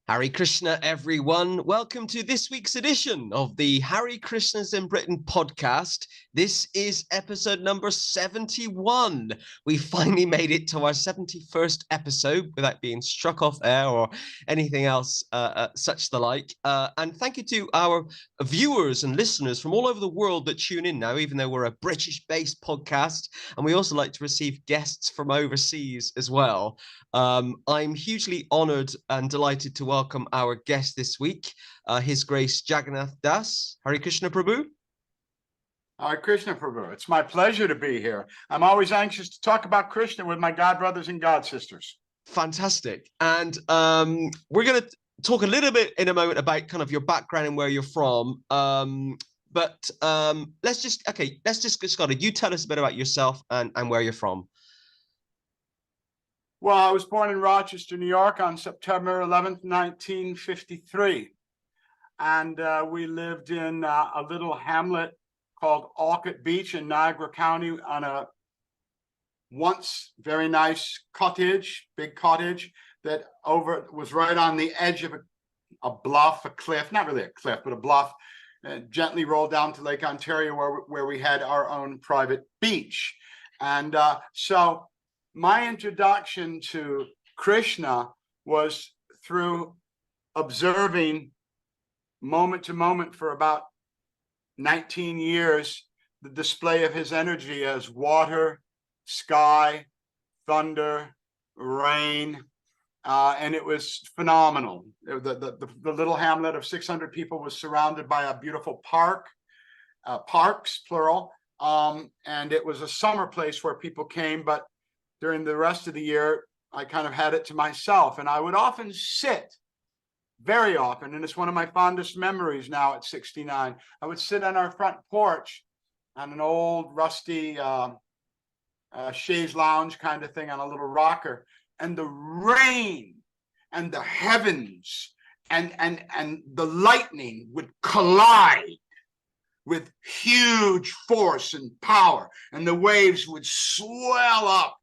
Hare Krishna, everyone. Welcome to this week's edition of the Hare Krishnas in Britain podcast. This is episode number 71. We finally made it to our 71st episode without being struck off air or anything else such the like. And thank you to our viewers and listeners from all over the world that tune in now, even though we're a British-based podcast. And we also like to receive guests from overseas as well. I'm hugely honored and delighted to welcome our guest this week, His Grace Jagannath Das. Hare Krishna Prabhu. Hare Krishna Prabhu. It's my pleasure to be here. I'm always anxious to talk about Krishna with my god brothers and god sisters. Fantastic. And we're going to talk a little bit in a moment about kind of your background and where you're from. But let's just get started. You tell us a bit about yourself and where you're from. Well, I was born in Rochester, New York on September 11th, 1953. And we lived in a little hamlet called Alcott Beach in Niagara County on a once very nice cottage, big cottage that was right on the edge of a bluff, a cliff, not really a cliff, but a bluff, gently rolled down to Lake Ontario where we had our own private beach. And so my introduction to Krishna was through observing moment to moment for about 19 years the display of his energy as water, sky, thunder, rain, and it was phenomenal. The little hamlet of 600 people was surrounded by a beautiful park, parks, plural, and it was a summer place where people came, but during the rest of the year, I kind of had it to myself. And I would often sit, very often, and it's one of my fondest memories now at 69, I would sit on our front porch on an old rusty chaise lounge kind of thing on a little rocker, and the rain and the heavens and the lightning would collide with huge force and power, and the waves would swell up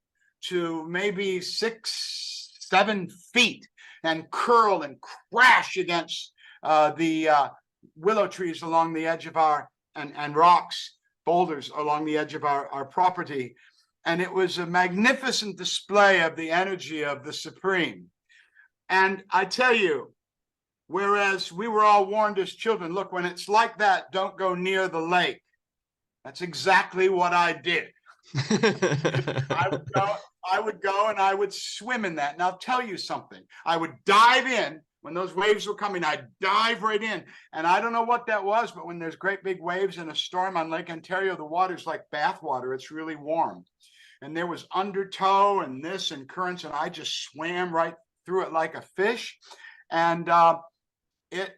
to maybe 6-7 feet and curl and crash against the willow trees along the edge of and rocks, boulders along the edge of our property. And it was a magnificent display of the energy of the Supreme. And I tell you, whereas we were all warned as children, look, when it's like that, don't go near the lake. That's exactly what I did. I would go and I would swim in that. And I'll tell you something. I would dive in when those waves were coming. I'd dive right in. And I don't know what that was, but when there's great big waves in a storm on Lake Ontario, the water's like bath water. It's really warm. And there was undertow and this and currents, and I just swam right through it like a fish. And it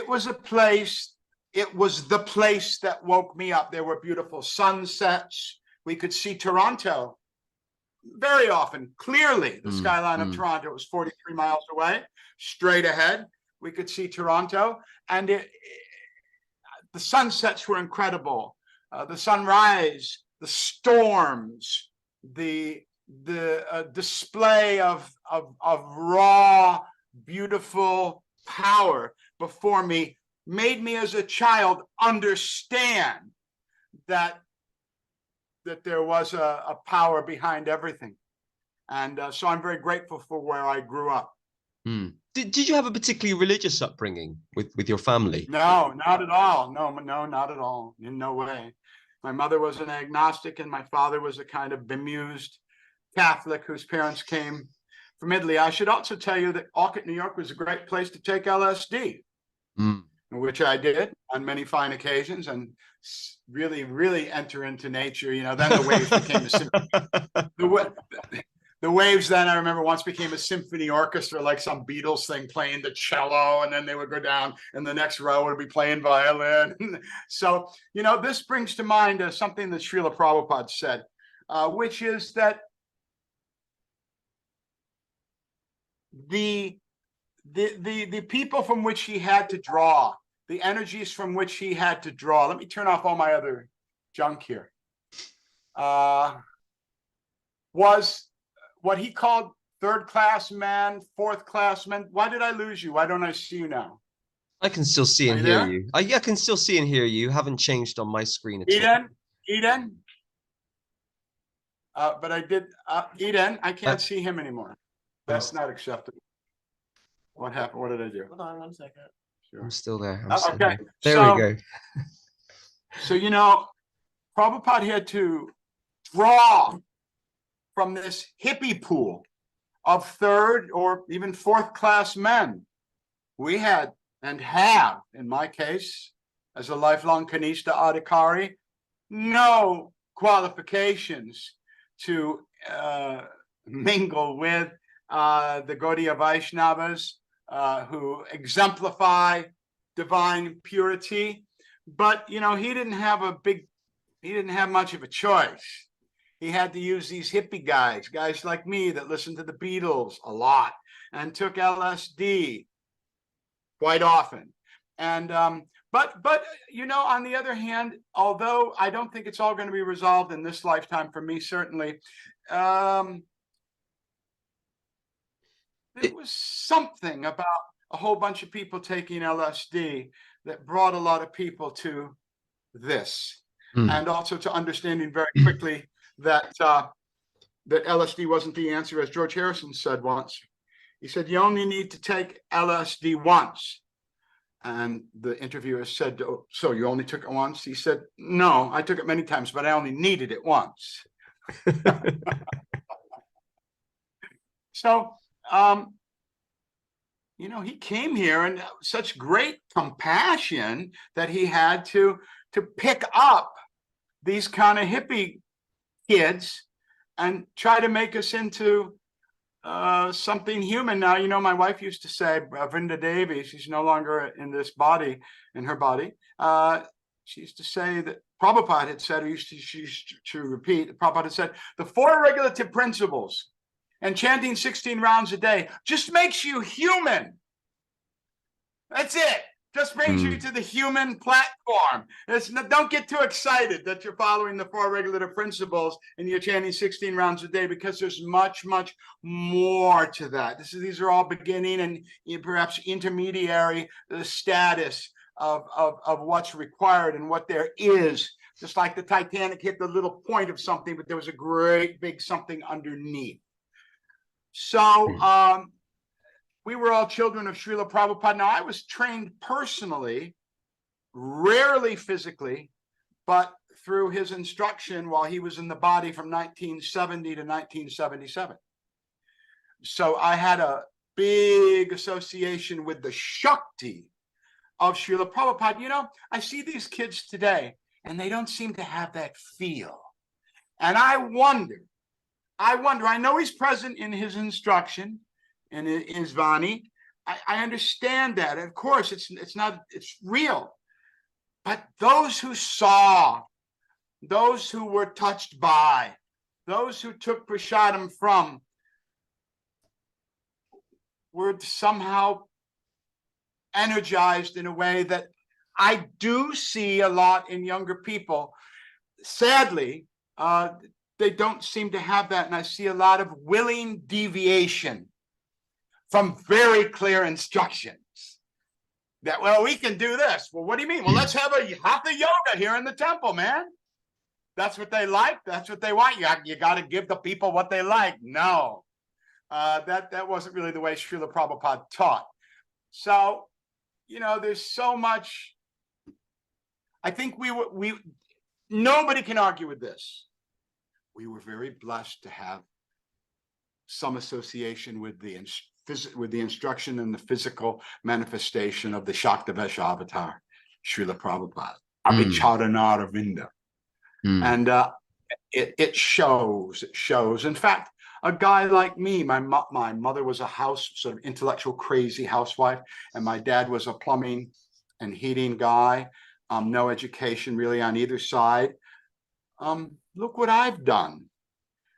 was a place. It was the place that woke me up. There were beautiful sunsets. We could see Toronto very often, clearly. The skyline of Toronto was 43 miles away, straight ahead. We could see Toronto, and the sunsets were incredible. The sunrise, the storms, the display of raw, beautiful power before me made me as a child understand that there was a power behind everything. And so I'm very grateful for where I grew up. Did you have a particularly religious upbringing with your family? No, not at all. No, not at all. In no way. My mother was an agnostic and my father was a kind of bemused Catholic whose parents came from Italy. I should also tell you that Alcott, New York was a great place to take LSD. Which I did on many fine occasions, and really, really enter into nature. You know, then the waves became a symphony. The waves then, I remember, once became a symphony orchestra, like some Beatles thing playing the cello, and then they would go down, and the next row would be playing violin. So, you know, this brings to mind something that Srila Prabhupada said, which is that the people from which he had to draw, the energies from which he had to draw. Let me turn off all my other junk here. Was what he called third class man, fourth class man. Why did I lose you? Why don't I see you now? I can still see and Are you hear there? you. I can still see and hear you. Haven't changed on my screen at all. Eden. But I did, Eden, I can't see him anymore. That's not acceptable. What happened? What did I do? Hold on 1 second. Sure. I'm still there. I'm still Okay. there. There we go. So, you know, Prabhupada had to draw from this hippie pool of third or even fourth class men. We had and have, in my case, as a lifelong Kanishta Adhikari, no qualifications to mingle with the Gaudiya Vaishnavas who exemplify divine purity. But, you know, he didn't have much of a choice. He had to use these hippie guys like me that listened to the Beatles a lot and took LSD quite often. And but you know, on the other hand, although I don't think it's all going to be resolved in this lifetime for me, certainly, there was something about a whole bunch of people taking LSD that brought a lot of people to this, and also to understanding very quickly that that LSD wasn't the answer, as George Harrison said once. He said, "You only need to take LSD once." And the interviewer said, "Oh, so you only took it once?" He said, "No, I took it many times, but I only needed it once." So, you know, he came here and such great compassion that he had to pick up these kind of hippie kids and try to make us into something human. Now, you know, my wife used to say, Vrinda Devi, she's no longer in this body, in her body. She used to say that Prabhupada had said, or she used to repeat, Prabhupada had said, the 4 regulative principles and chanting 16 rounds a day just makes you human. That's it. Just brings you to the human platform. Don't get too excited that you're following the 4 regulative principles and you're chanting 16 rounds a day, because there's much, much more to that. These are all beginning and perhaps intermediary status of what's required and what there is. Just like the Titanic hit the little point of something, but there was a great big something underneath. So, we were all children of Srila Prabhupada. Now, I was trained personally, rarely physically, but through his instruction while he was in the body from 1970 to 1977. So I had a big association with the Shakti of Srila Prabhupada. You know, I see these kids today, and they don't seem to have that feel. And I wonder, I know he's present in his instruction, and is Vani. I understand that. Of course, it's real. But those who saw, those who were touched by, those who took prasadam from, were somehow energized in a way that I do see a lot in younger people. Sadly, they don't seem to have that. And I see a lot of willing deviation from very clear instructions that, well, we can do this. Well, what do you mean? Well, let's have a hatha yoga here in the temple, man. That's what they like. That's what they want. You got to give the people what they like. No, that wasn't really the way Srila Prabhupada taught. So, you know, there's so much. I think nobody can argue with this. We were very blessed to have some association with the instruction and the physical manifestation of the Shaktavesha avatar, Srila Prabhupada, Abhicharana Ravinda. And it shows. In fact, a guy like me, my mother was a sort of intellectual, crazy housewife, and my dad was a plumbing and heating guy, no education really on either side. Look what I've done.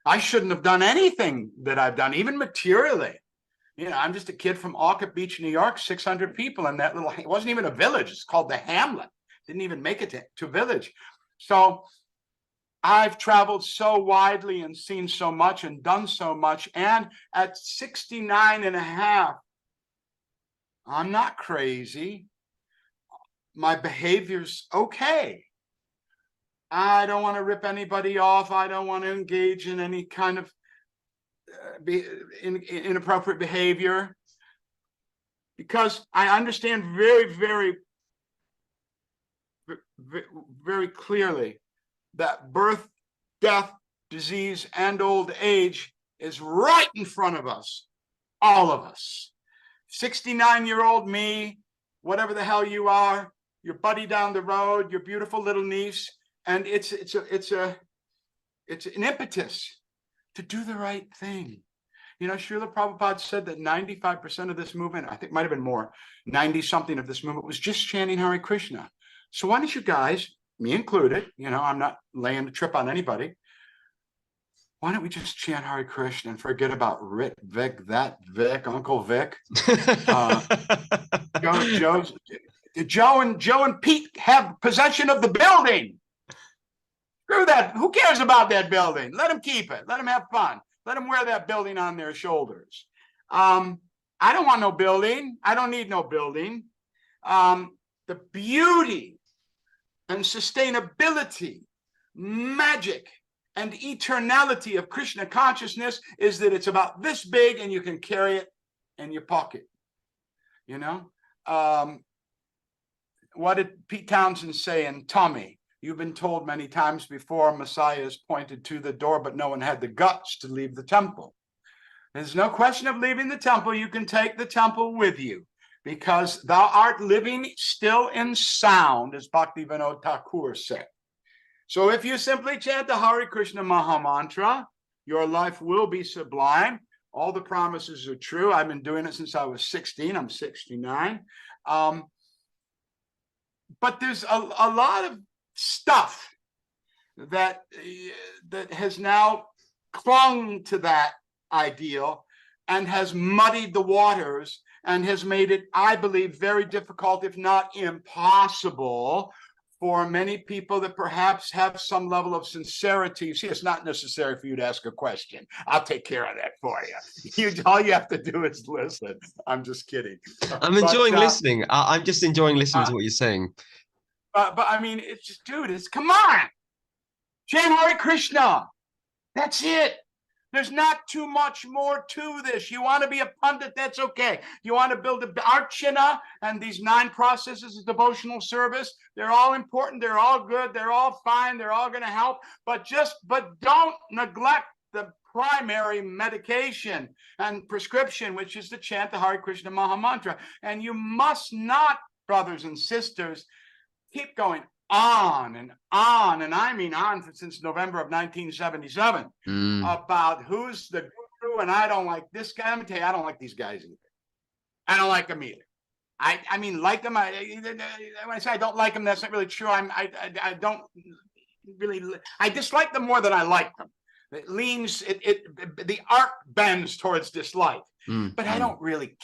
I shouldn't have done anything that I've done, even materially. You know, I'm just a kid from Orchard Beach, New York, 600 people in that little, it wasn't even a village. It's called the Hamlet. Didn't even make it to village. So I've traveled so widely and seen so much and done so much. And at 69 and a half, I'm not crazy. My behavior's okay. I don't want to rip anybody off. I don't want to engage in any kind of inappropriate behavior, because I understand very, very, very clearly that birth, death, disease, and old age is right in front of us, all of us. 69-year-old me, whatever the hell you are, your buddy down the road, your beautiful little niece, and it's an impetus to do the right thing. You know, Srila Prabhupada said that 95% of this movement, I think might have been more, 90-something of this movement was just chanting Hare Krishna. So why don't you guys, me included, you know, I'm not laying the trip on anybody, why don't we just chant Hare Krishna and forget about Rit, Vic, that Vic, Uncle Vic? Joe and Pete have possession of the building. Screw that. Who cares about that building? Let them keep it. Let them have fun. Let them wear that building on their shoulders. I don't want no building. I don't need no building. The beauty and sustainability, magic, and eternality of Krishna consciousness is that it's about this big and you can carry it in your pocket. You know? What did Pete Townsend say in Tommy? You've been told many times before, Messiah is pointed to the door, but no one had the guts to leave the temple. There's no question of leaving the temple. You can take the temple with you, because thou art living still in sound, as Bhaktivinoda Thakur said. So if you simply chant the Hare Krishna Maha Mantra, your life will be sublime. All the promises are true. I've been doing it since I was 16. I'm 69. But there's a lot of stuff that has now clung to that ideal and has muddied the waters and has made it, I believe, very difficult, if not impossible, for many people that perhaps have some level of sincerity. See, it's not necessary for you to ask a question. I'll take care of that for you. All you have to do is listen. I'm just kidding. I'm enjoying listening. I'm just enjoying listening to what you're saying. But I mean, it's just, dude, come on. Chant Hare Krishna. That's it. There's not too much more to this. You want to be a pundit, that's okay. You want to build an archana and these 9 processes of devotional service, they're all important, they're all good, they're all fine, they're all going to help, but don't neglect the primary medication and prescription, which is to chant the Hare Krishna Maha Mantra. And you must not, brothers and sisters, keep going on, and I mean on since November of 1977, about who's the guru, and I don't like this guy. Let me tell you, I don't like these guys either. I don't like them either. I mean, like them. When I say I don't like them, that's not really true. I don't really. I dislike them more than I like them. It leans. The arc bends towards dislike, but I don't really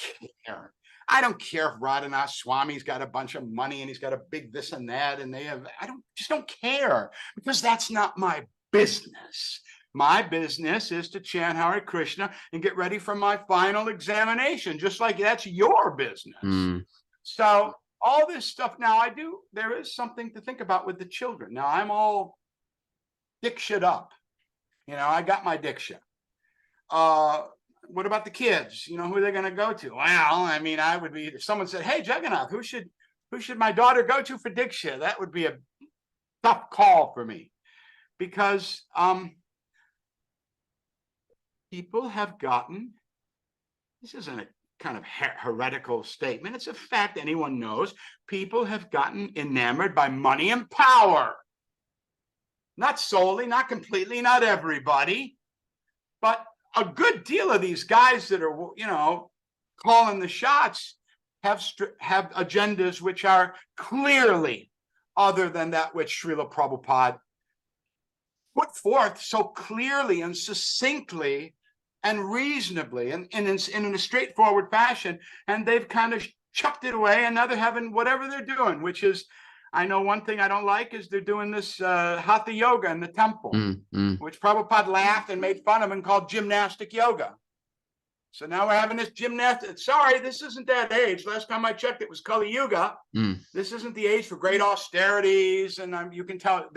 care. I don't care if Radhanath Swami's got a bunch of money and he's got a big this and that, and I just don't care, because that's not my business. My business is to chant Hare Krishna and get ready for my final examination, just like that's your business. So all this stuff now, there is something to think about with the children. Now I'm all diksha up. You know, I got my diksha. What about the kids? You know, who are they going to go to? Well, I mean, I would be, if someone said, hey, Jagannath, who should my daughter go to for Diksha? That would be a tough call for me, because people have gotten, this isn't a kind of heretical statement, it's a fact anyone knows, people have gotten enamored by money and power. Not solely, not completely, not everybody, but a good deal of these guys that are, you know, calling the shots have agendas which are clearly other than that which Srila Prabhupada put forth so clearly and succinctly and reasonably and in a straightforward fashion. And they've kind of chucked it away, and now they're having whatever they're doing, which is, I know one thing I don't like is they're doing this hatha yoga in the temple, which Prabhupada laughed and made fun of and called gymnastic yoga. So now we're having this gymnastic. Sorry, this isn't that age. Last time I checked, it was Kali Yuga. This isn't the age for great austerities. And you can tell,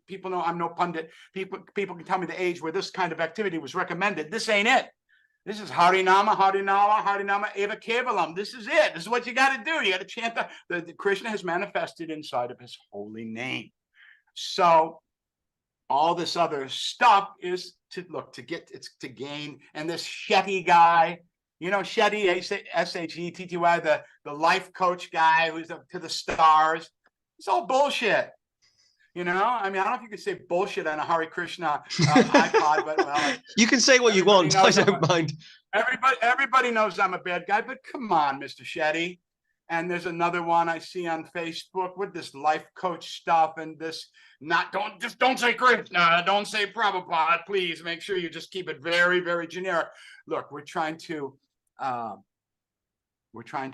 people know I'm no pundit. People can tell me the age where this kind of activity was recommended. This ain't it. This is Harinama, Harinama, Harinama, Eva Kevalam. This is it. This is what you got to do. You got to chant the Krishna has manifested inside of his holy name. So all this other stuff is to gain. And this Shetty guy, Shetty, Shetty, the life coach guy who's up to the stars. It's all bullshit. I mean, I don't know if you could say bullshit on a Hare Krishna iPod, but well, you can say what you want. I don't mind. Everybody knows I'm a bad guy, but come on, Mr. Shetty. And there's another one I see on Facebook with this life coach stuff and this don't say Krishna, don't say Prabhupada, please make sure you just keep it very, very generic. Look, we're trying to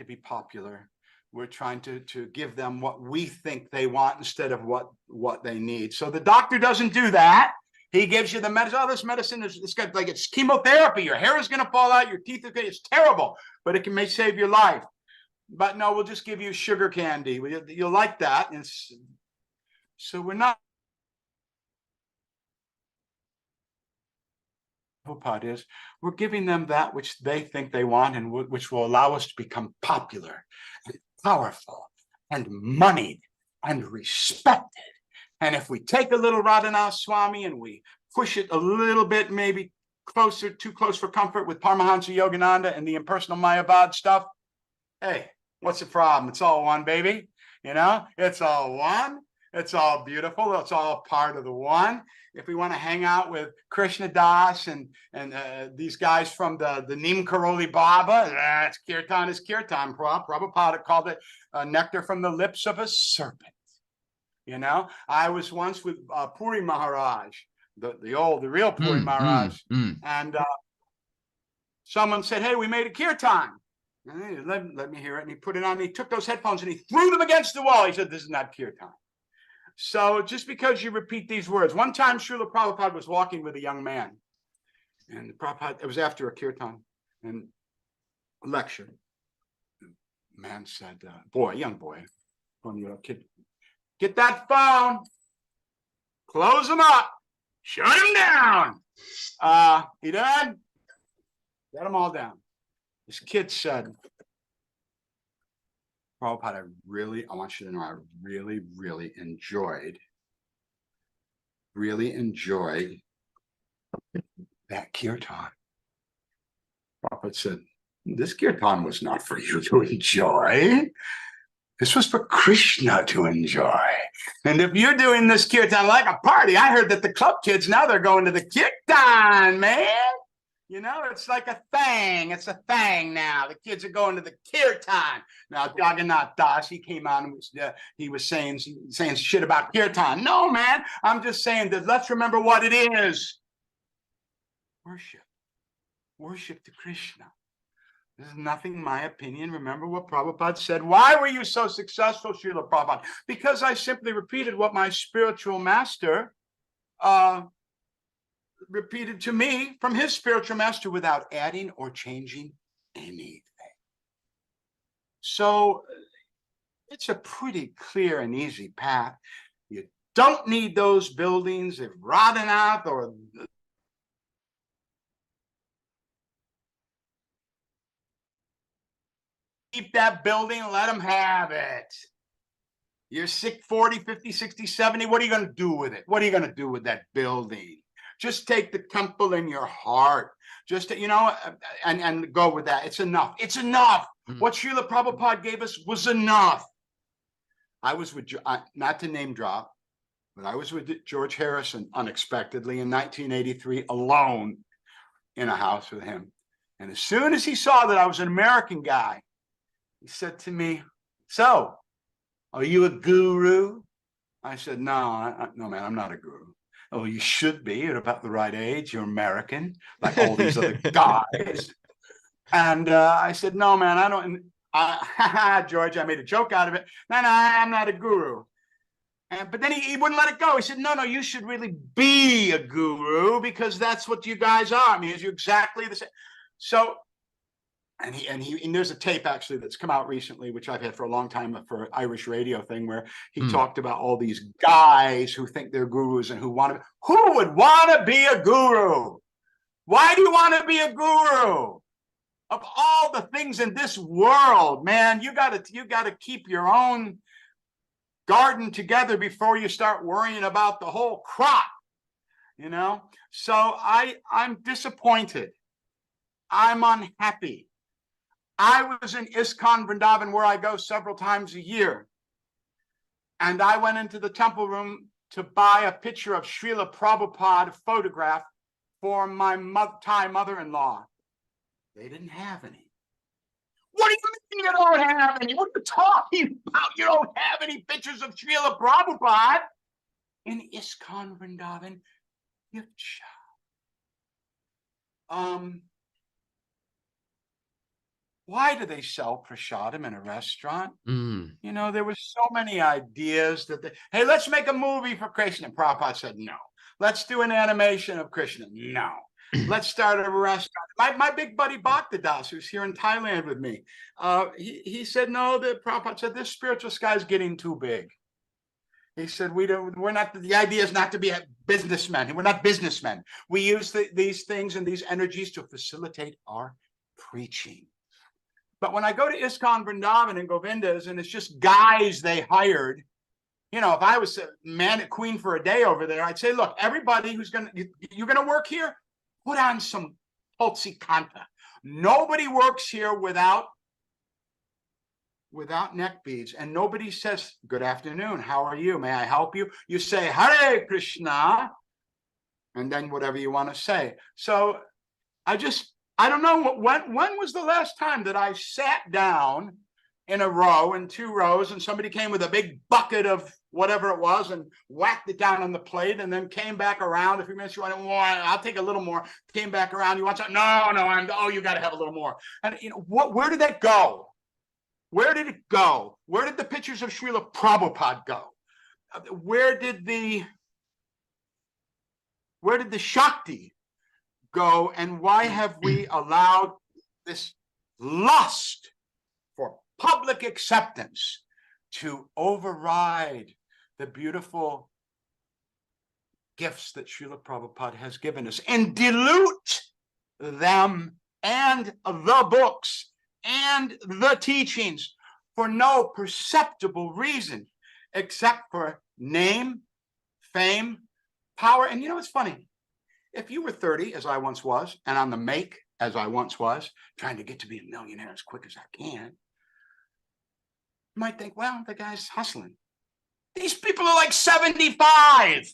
be popular. We're trying to give them what we think they want instead of what they need. So the doctor doesn't do that. He gives you the medicine. Oh, this medicine it's got like it's chemotherapy. Your hair is going to fall out. Your teeth are going. It's terrible, but it may save your life. But no, we'll just give you sugar candy. You'll like that. So we're not. Prabhupada is we're giving them that which they think they want and which will allow us to become popular and powerful and moneyed and respected. And if we take a little Radhanath Swami and we push it a little bit, maybe too close for comfort with Paramahansa Yogananda and the impersonal Mayavad stuff, hey, what's the problem? It's all one, baby. It's all one. It's all beautiful. It's all part of the one. If we want to hang out with Krishna Das and these guys from the Neem Karoli Baba, that's kirtan is kirtan. Prabhupada called it nectar from the lips of a serpent. I was once with Puri Maharaj, the real Puri Maharaj, and someone said, "Hey, we made a kirtan." Let me hear it. And he put it on. He took those headphones and he threw them against the wall. He said, "This is not kirtan." So just because you repeat these words, one time Srila Prabhupada was walking with a young man, and Prabhupada, it was after a kirtan and lecture. The man said, young boy, kid, get that phone, close him up, shut him down. He done? Get them all down. This kid said, Prabhupada, I want you to know, I really, really enjoyed that kirtan. Prabhupada said, this kirtan was not for you to enjoy. This was for Krishna to enjoy. And if you're doing this kirtan like a party, I heard that the club kids, now they're going to the kirtan, man. It's like a thing. It's a thing now. The kids are going to the kirtan. Now, Jagannath Das, he came on and he was saying shit about kirtan. No, man, I'm just saying that let's remember what it is. Worship. Worship to Krishna. This is nothing, my opinion. Remember what Prabhupada said. Why were you so successful, Srila Prabhupada? Because I simply repeated what my spiritual master repeated to me from his spiritual master without adding or changing anything. So it's a pretty clear and easy path. You don't need those buildings. If Radhanath or keep that building, let them have it. You're 40, 50, 60, 70. What are you going to do with it? What are you going to do with that building? Just take the temple in your heart. Just, and go with that. It's enough. It's enough. What Srila Prabhupada gave us was enough. I was with, not to name drop, but I was with George Harrison unexpectedly in 1983 alone in a house with him. And as soon as he saw that I was an American guy, he said to me, "So, are you a guru?" I said, no, man, I'm not a guru." "Oh, you should be. You're about the right age. You're American, like all these other guys." And I said, "No, man, I don't." George, I made a joke out of it. "No, I'm not a guru." But then he wouldn't let it go. He said, no, you should really be a guru, because that's what you guys are. I mean, you're exactly the same. So, and there's a tape actually that's come out recently, which I've had for a long time for an Irish radio thing, where he talked about all these guys who think they're gurus and who would want to be a guru? Why do you want to be a guru? Of all the things in this world, man, you got to keep your own garden together before you start worrying about the whole crop, you know? So I'm disappointed. I'm unhappy. I was in ISKCON Vrindavan, where I go several times a year. And I went into the temple room to buy a picture of Srila Prabhupada photograph for my Thai mother-in-law. They didn't have any. What do you mean you don't have any? What are you talking about? You don't have any pictures of Srila Prabhupada in ISKCON Vrindavan gift shop. Why do they sell prasadam in a restaurant? You know, there were so many ideas that hey, let's make a movie for Krishna. Prabhupada said no. Let's do an animation of Krishna. No. Let's start a restaurant. My big buddy Bhaktidas, who's here in Thailand with me, he said no. The Prabhupada said this spiritual sky is getting too big. He said we're not. The idea is not to be a businessman. We're not businessmen. We use these things and these energies to facilitate our preaching. But when I go to ISKCON Vrindavan and Govindas, and it's just guys they hired, you know, if I was a queen for a day over there, I'd say, look, everybody you're gonna work here, put on some Tulsi Kanta. Nobody works here without neck beads, and nobody says, good afternoon, how are you? May I help you? You say, Hare Krishna, and then whatever you want to say. So I don't know, when was the last time that I sat down in a row, in 2 rows, and somebody came with a big bucket of whatever it was and whacked it down on the plate, and then came back around. If you mentioned, I'll take a little more. Came back around, you want something? No, you got to have a little more. And you know, where did that go? Where did it go? Where did the pictures of Srila Prabhupada go? Where did the Shakti go? And why have we allowed this lust for public acceptance to override the beautiful gifts that Srila Prabhupada has given us and dilute them and the books and the teachings for no perceptible reason except for name, fame, power? And you know, it's funny. If you were 30, as I once was, and on the make, as I once was, trying to get to be a millionaire as quick as I can, you might think, well, the guy's hustling. These people are like 75.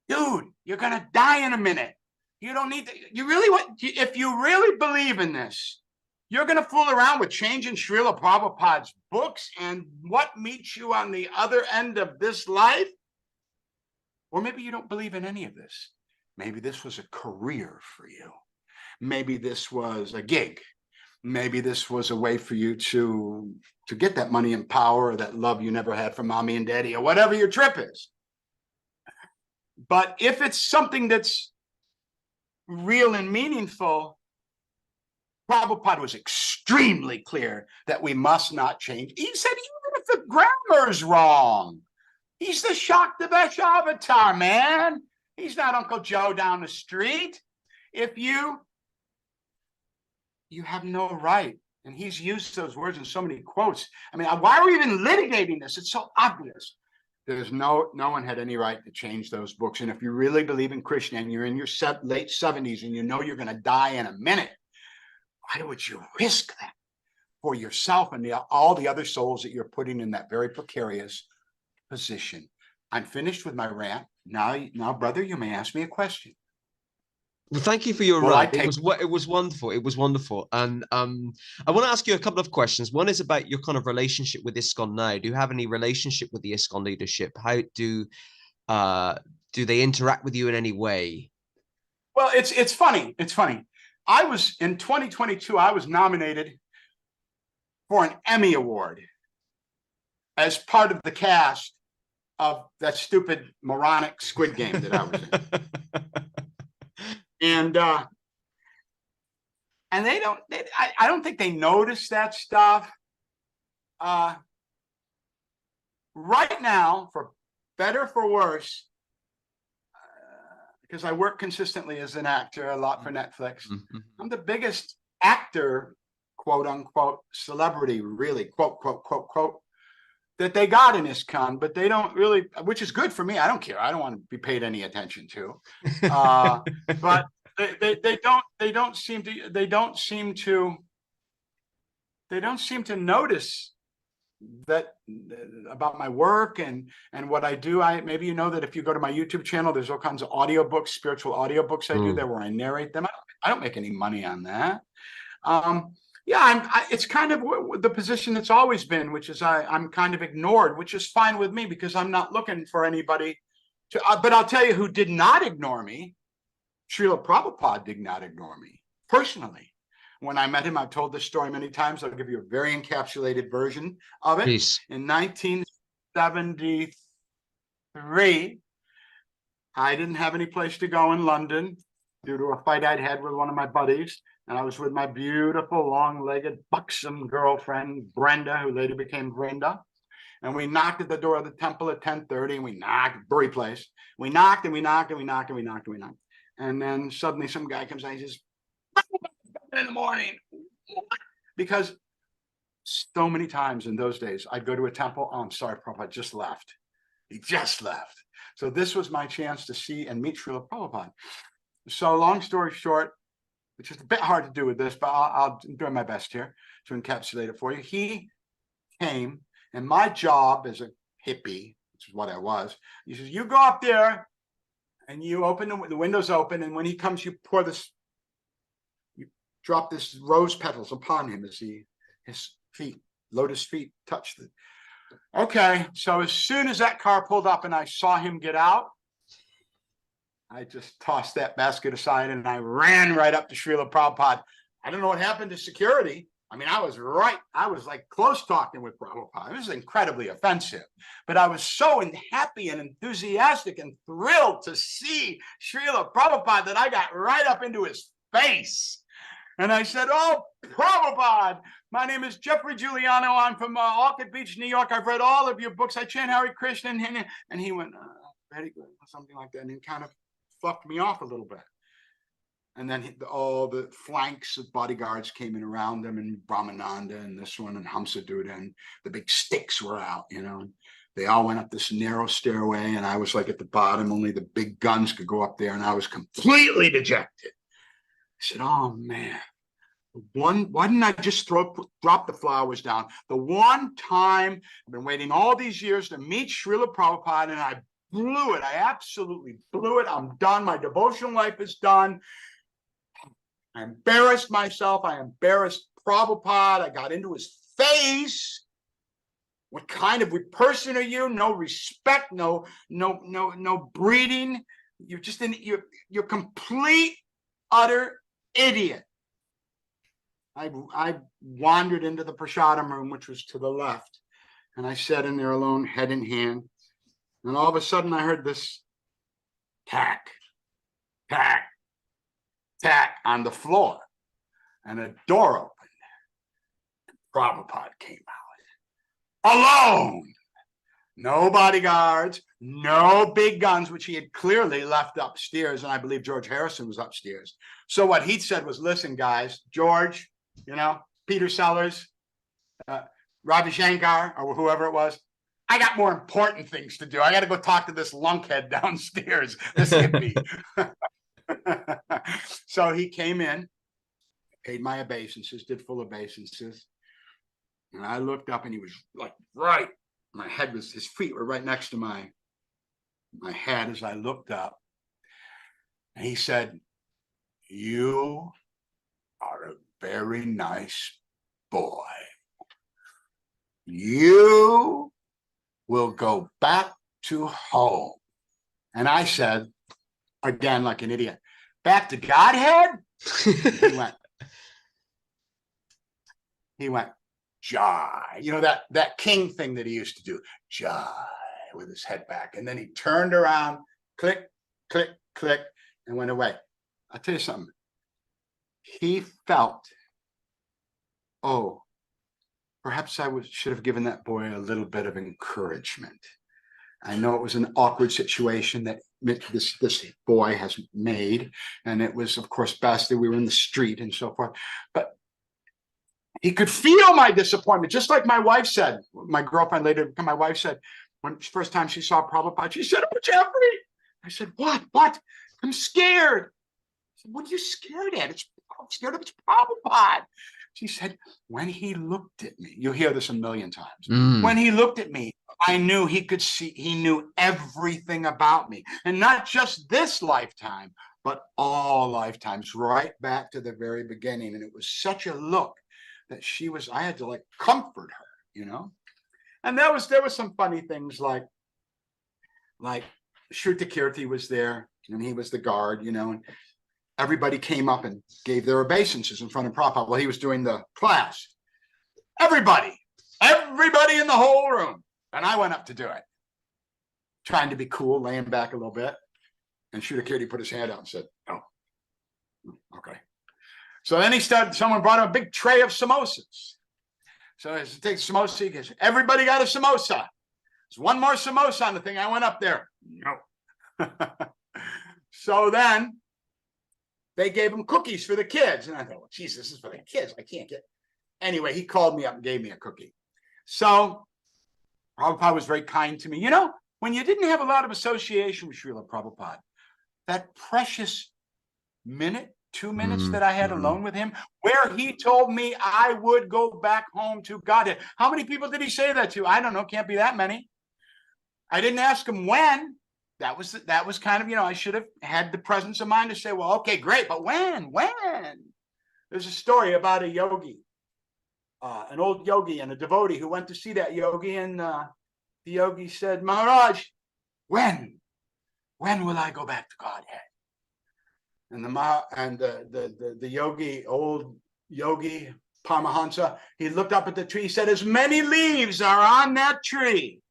Dude, you're going to die in a minute. You don't need to, if you really believe in this, you're going to fool around with changing Srila Prabhupada's books and what meets you on the other end of this life? Or maybe you don't believe in any of this. Maybe this was a career for you. Maybe this was a gig. Maybe this was a way for you to get that money and power, or that love you never had from mommy and daddy, or whatever your trip is. But if it's something that's real and meaningful, Prabhupada was extremely clear that we must not change. He said, even if the grammar's wrong, he's the Shaktavesh avatar, man. He's not Uncle Joe down the street. If you have no right. And he's used those words in so many quotes. I mean, why are we even litigating this? It's so obvious. There's no one had any right to change those books. And if you really believe in Krishna and you're in your late 70s and you know you're going to die in a minute, why would you risk that for yourself and all the other souls that you're putting in that very precarious position? I'm finished with my rant. Now, brother, you may ask me a question. Well, thank you for your rant. It was wonderful. It was wonderful. And I want to ask you a couple of questions. One is about your kind of relationship with ISKCON now. Do you have any relationship with the ISKCON leadership? How do they interact with you in any way? Well, it's funny. It's funny. I was in 2022. I was nominated for an Emmy Award as part of the cast of that stupid moronic Squid Game that I was in. And I don't think they notice that stuff. Right now, for better for worse, because I work consistently as an actor a lot for Netflix, I'm the biggest actor, quote unquote, celebrity, really, quote, quote, quote, quote, that they got in this con, but they don't really, which is good for me. I don't care. I don't want to be paid any attention to. But they don't seem to notice that about my work and what I do. Maybe you know that if you go to my YouTube channel, there's all kinds of audiobooks, spiritual audiobooks I do there where I narrate them. I don't make any money on that. Yeah, it's kind of the position that's always been, which is I'm kind of ignored, which is fine with me because I'm not looking for anybody to. But I'll tell you who did not ignore me. Srila Prabhupada did not ignore me personally. When I met him, I've told this story many times. I'll give you a very encapsulated version of it. Please. In 1973, I didn't have any place to go in London due to a fight I'd had with one of my buddies. And I was with my beautiful, long-legged, buxom girlfriend, Brenda, who later became Brenda. And we knocked at the door of the temple at 10:30, and we knocked, Bury Place. We knocked, and we knocked, and we knocked, and we knocked, and we knocked. And then suddenly some guy comes out and he says, in the morning, because so many times in those days I'd go to a temple. Oh, I'm sorry, Prabhupada just left. He just left. So this was my chance to see and meet Srila Prabhupada. So long story short, which is a bit hard to do with this, but I'll do my best here to encapsulate it for you. He came, and my job as a hippie, which is what I was, he says, you go up there and you open the windows open, and when he comes, you pour this, drop this rose petals upon him as his feet, lotus feet, touch the. Okay, so as soon as that car pulled up and I saw him get out, I just tossed that basket aside and I ran right up to Srila Prabhupada. I don't know what happened to security. I mean, I was like close talking with Prabhupada. It was incredibly offensive, but I was so happy and enthusiastic and thrilled to see Srila Prabhupada that I got right up into his face. And I said, oh, Prabhupada, my name is Jeffrey Giuliano. I'm from Orchid Beach, New York. I've read all of your books. I chant Hare Krishna. And he went, very good, or something like that. And he kind of fluffed me off a little bit. And then all the flanks of bodyguards came in around him, and Brahmananda and this one and Hamsaduta, and the big sticks were out, you know. They all went up this narrow stairway, and I was like at the bottom. Only the big guns could go up there, and I was completely dejected. I said, oh, man. Why didn't I just drop the flowers down? The one time I've been waiting all these years to meet Srila Prabhupada, and I blew it. I absolutely blew it. I'm done. My devotional life is done. I embarrassed myself. I embarrassed Prabhupada. I got into his face. What kind of person are you? No respect, no breeding. You're just you're complete, utter idiot. I wandered into the prasadam room, which was to the left, and I sat in there alone, head in hand. And all of a sudden, I heard this tack, tack, tack on the floor, and a door opened. And Prabhupada came out alone. No bodyguards, no big guns, which he had clearly left upstairs, and I believe George Harrison was upstairs. So what he said was, listen, guys, George, you know, Peter Sellers, Ravi Shankar, or whoever it was, I got more important things to do. I got to go talk to this lunkhead downstairs, this hippie. So he came in, paid my obeisances, did full obeisances, and I looked up, and he was like right. My head was, his feet were right next to my head as I looked up. And he said, you are a very nice boy. You will go back to home. And I said, again, like an idiot, back to Godhead? He went, Jai. You know, that king thing that he used to do, Jai. with his head back. And then he turned around, click, click, click, and went away. I'll tell you something. He felt, oh, perhaps I should have given that boy a little bit of encouragement. I know it was an awkward situation that this boy has made, and it was, of course, best that we were in the street and so forth. But he could feel my disappointment, just like my wife said. My girlfriend, later became my wife, said, when first time she saw Prabhupada, she said, "Oh, Jeffrey." I said, "What? I'm scared." I said, "What are you scared at? I'm scared of it's Prabhupada." She said, "When he looked at me," you'll hear this a million times. When he looked at me, I knew he could see, he knew everything about me. And not just this lifetime, but all lifetimes, right back to the very beginning. And it was such a look that I had to like comfort her, you know? And there was some funny things like Shrutakirti was there and he was the guard, you know, and everybody came up and gave their obeisances in front of Prabhupada while he was doing the class. Everybody in the whole room. And I went up to do it, trying to be cool, laying back a little bit. And Shrutakirti put his hand out and said, "Oh, okay." So then someone brought him a big tray of samosas. So he takes samosa, he goes, "Everybody got a samosa?" There's one more samosa on the thing. I went up there. No. So then they gave him cookies for the kids. And I thought, well, geez, this is for the kids. I can't get. Anyway, he called me up and gave me a cookie. So Prabhupada was very kind to me. You know, when you didn't have a lot of association with Srila Prabhupada, that precious minute, 2 minutes that I had alone with him, where he told me I would go back home to Godhead. How many people did he say that to? I don't know. Can't be that many. I didn't ask him when. That was kind of, you know, I should have had the presence of mind to say, well, okay, great, but when? There's a story about a yogi, an old yogi and a devotee who went to see that yogi, and the yogi said, "Maharaj, when will I go back to Godhead?" And the yogi, old yogi Paramahansa, he looked up at the tree, he said, "As many leaves are on that tree,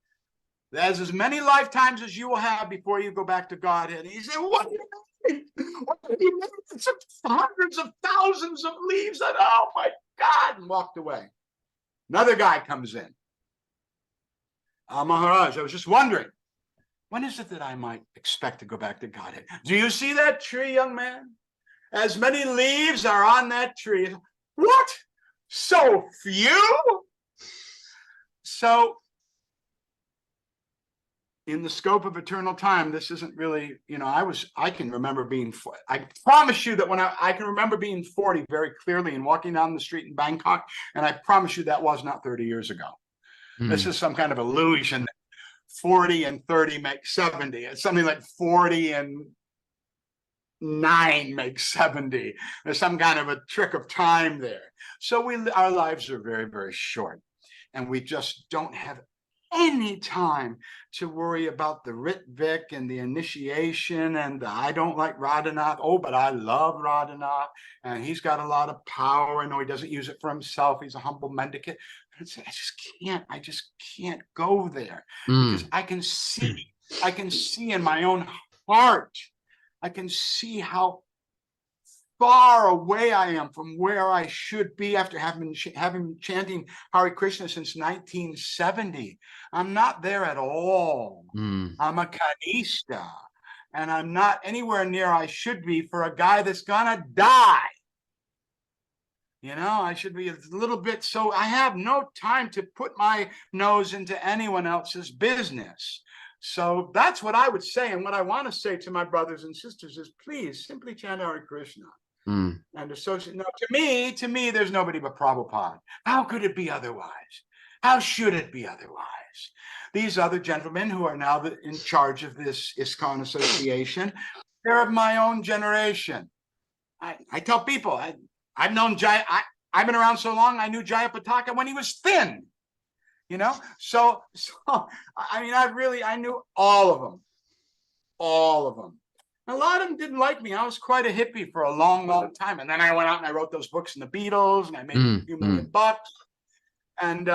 there's as many lifetimes as you will have before you go back to Godhead." And he said, "What do you mean? What do you mean? It's hundreds of thousands of leaves." And oh my God, and walked away. Another guy comes in. "Maharaj, I was just wondering, when is it that I might expect to go back to Godhead?" "Do you see that tree, young man? As many leaves are on that tree." "What? So few?" So in the scope of eternal time, this isn't really, you know, I can remember being, I promise you that when I can remember being 40 very clearly and walking down the street in Bangkok, and I promise you that was not 30 years ago. This is some kind of illusion. 40 and 30 make 70. It's something like 40 and 9 makes 70. There's some kind of a trick of time there. So our lives are very, very short, and we just don't have any time to worry about the Ritvik and the initiation and the "I don't like Radhanath. Oh, but I love Radhanath, and he's got a lot of power. I know he doesn't use it for himself. He's a humble mendicant." I just can't go there, because I can see in my own heart, I can see how far away I am from where I should be after having chanting Hare Krishna since 1970. I'm not there at all. I'm a Kanishta, and I'm not anywhere near I should be for a guy that's gonna die. You know, I should be a little bit, so I have no time to put my nose into anyone else's business. So that's what I would say. And what I want to say to my brothers and sisters is, please simply chant Hare Krishna. And associate. No, to me, there's nobody but Prabhupada. How could it be otherwise? How should it be otherwise? These other gentlemen who are now in charge of this ISKCON association, they're of my own generation. I tell people, I've known Jaya. I've been around so long. I knew Jayapataka when he was thin. You know, so I mean, I knew all of them. A lot of them didn't like me. I was quite a hippie for a long, long time. And then I went out and I wrote those books on the Beatles, and I made a few million bucks. And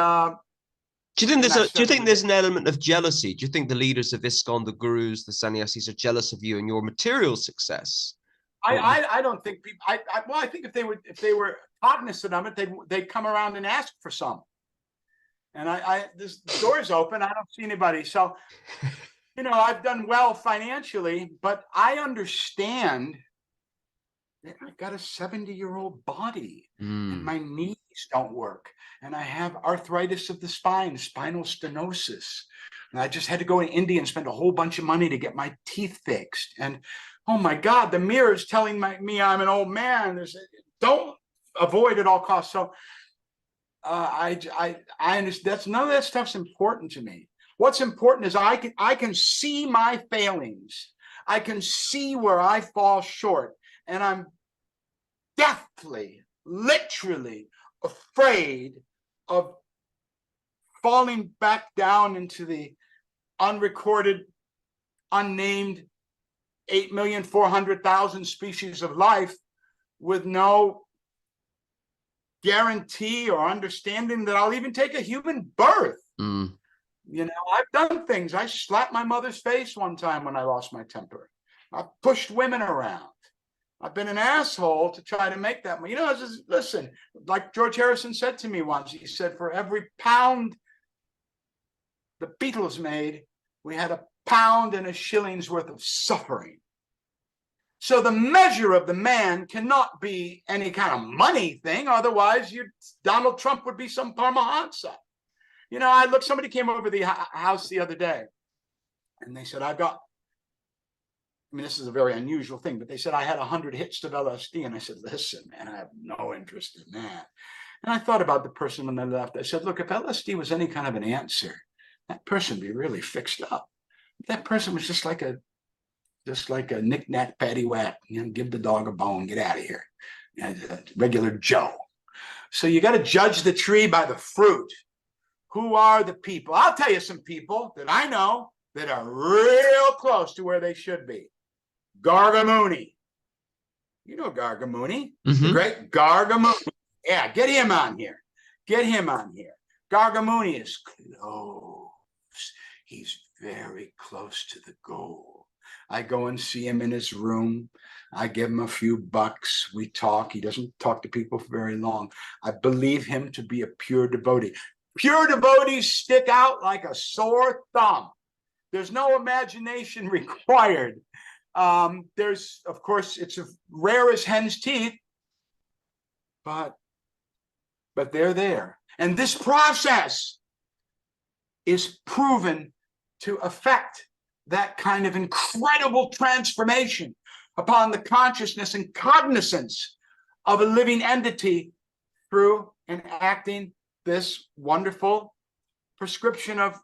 Do you think And there's I a do you think certainly there's did. an element of jealousy? Do you think the leaders of ISKCON, the gurus, the sannyasis, are jealous of you and your material success? I don't think people. Well, I think if they were cognizant of it, they'd come around and ask for some. And this door's open. I don't see anybody. So, I've done well financially, but I understand that I've got a 70-year-old body and my knees don't work. And I have arthritis of the spine, spinal stenosis. And I just had to go to India and spend a whole bunch of money to get my teeth fixed. And oh my God, the mirror is telling me I'm an old man. Don't avoid at all costs. So I understand none of that stuff's important to me. What's important is I can see my failings. I can see where I fall short, and I'm deathly, literally afraid of falling back down into the unrecorded, unnamed 8,400,000 species of life with no guarantee or understanding that I'll even take a human birth. I've done things. I slapped my mother's face one time when I lost my temper. I've pushed women around. I've been an asshole to try to make that money. Listen, like George Harrison said to me once, he said, for every pound the Beatles made, we had a pound and a shilling's worth of suffering. So the measure of the man cannot be any kind of money thing. Otherwise, Donald Trump would be some Paramahansa. Somebody came over the house the other day and they said, this is a very unusual thing, but they said I had 100 hits of LSD. And I said, listen, man, I have no interest in that. And I thought about the person when they left. I said, look, if LSD was any kind of an answer, that person would be really fixed up. That person was just like a knick-knack, paddywhack, give the dog a bone, get out of here. Regular Joe. So you got to judge the tree by the fruit. Who are the people? I'll tell you some people that I know that are real close to where they should be. Gargamuni. You know Gargamuni, the great Gargamuni. Yeah, get him on here. Gargamuni is close. He's very close to the goal. I go and see him in his room. I give him a few bucks. We talk. He doesn't talk to people for very long. I believe him to be a pure devotee. Pure devotees stick out like a sore thumb. There's no imagination required. There's, of course, it's as rare as hen's teeth, but they're there. And this process is proven to affect that kind of incredible transformation upon the consciousness and cognizance of a living entity through enacting this wonderful prescription of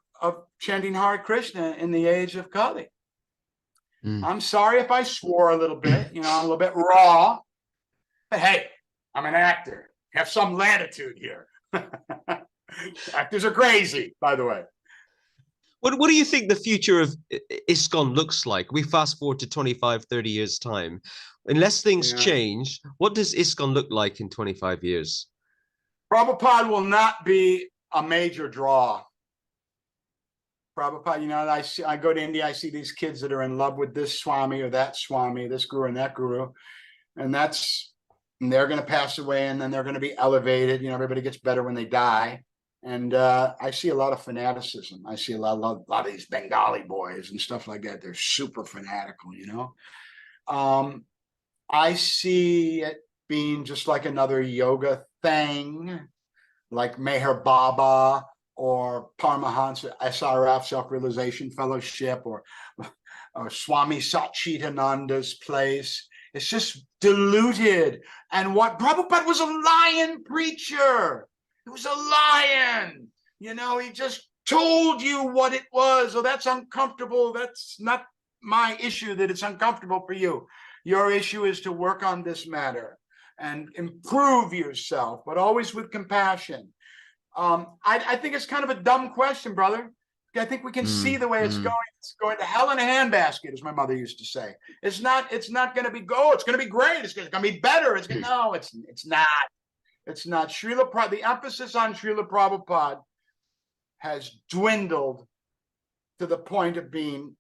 chanting Hare Krishna in the age of Kali. I'm sorry if I swore a little bit, I'm a little bit raw, but hey, I'm an actor. Have some latitude here. Actors are crazy, by the way. What do you think the future of ISKCON looks like? We fast forward to 25, 30 years' time. Unless things change, what does ISKCON look like in 25 years? Prabhupada will not be a major draw. Prabhupada, I go to India, I see these kids that are in love with this Swami or that Swami, this guru and that guru, and they're going to pass away and then they're going to be elevated. Everybody gets better when they die. And I see a lot of fanaticism. I see a lot of these Bengali boys and stuff like that. They're super fanatical, I see it being just like another yoga thing, like Meher Baba or Paramahansa SRF, Self-Realization Fellowship, or Swami Satchidananda's place. It's just diluted. And what Prabhupada was a lion preacher. He was a lion. He just told you what it was. Oh, that's uncomfortable. That's not my issue that it's uncomfortable for you. Your issue is to work on this matter and improve yourself, but always with compassion. I think it's kind of a dumb question, brother. I think we can see the way it's going. It's going to hell in a handbasket, as my mother used to say. It's not going to be it's going to be great. It's going to be better. It's not. It's not. The emphasis on Srila Prabhupada has dwindled to the point of being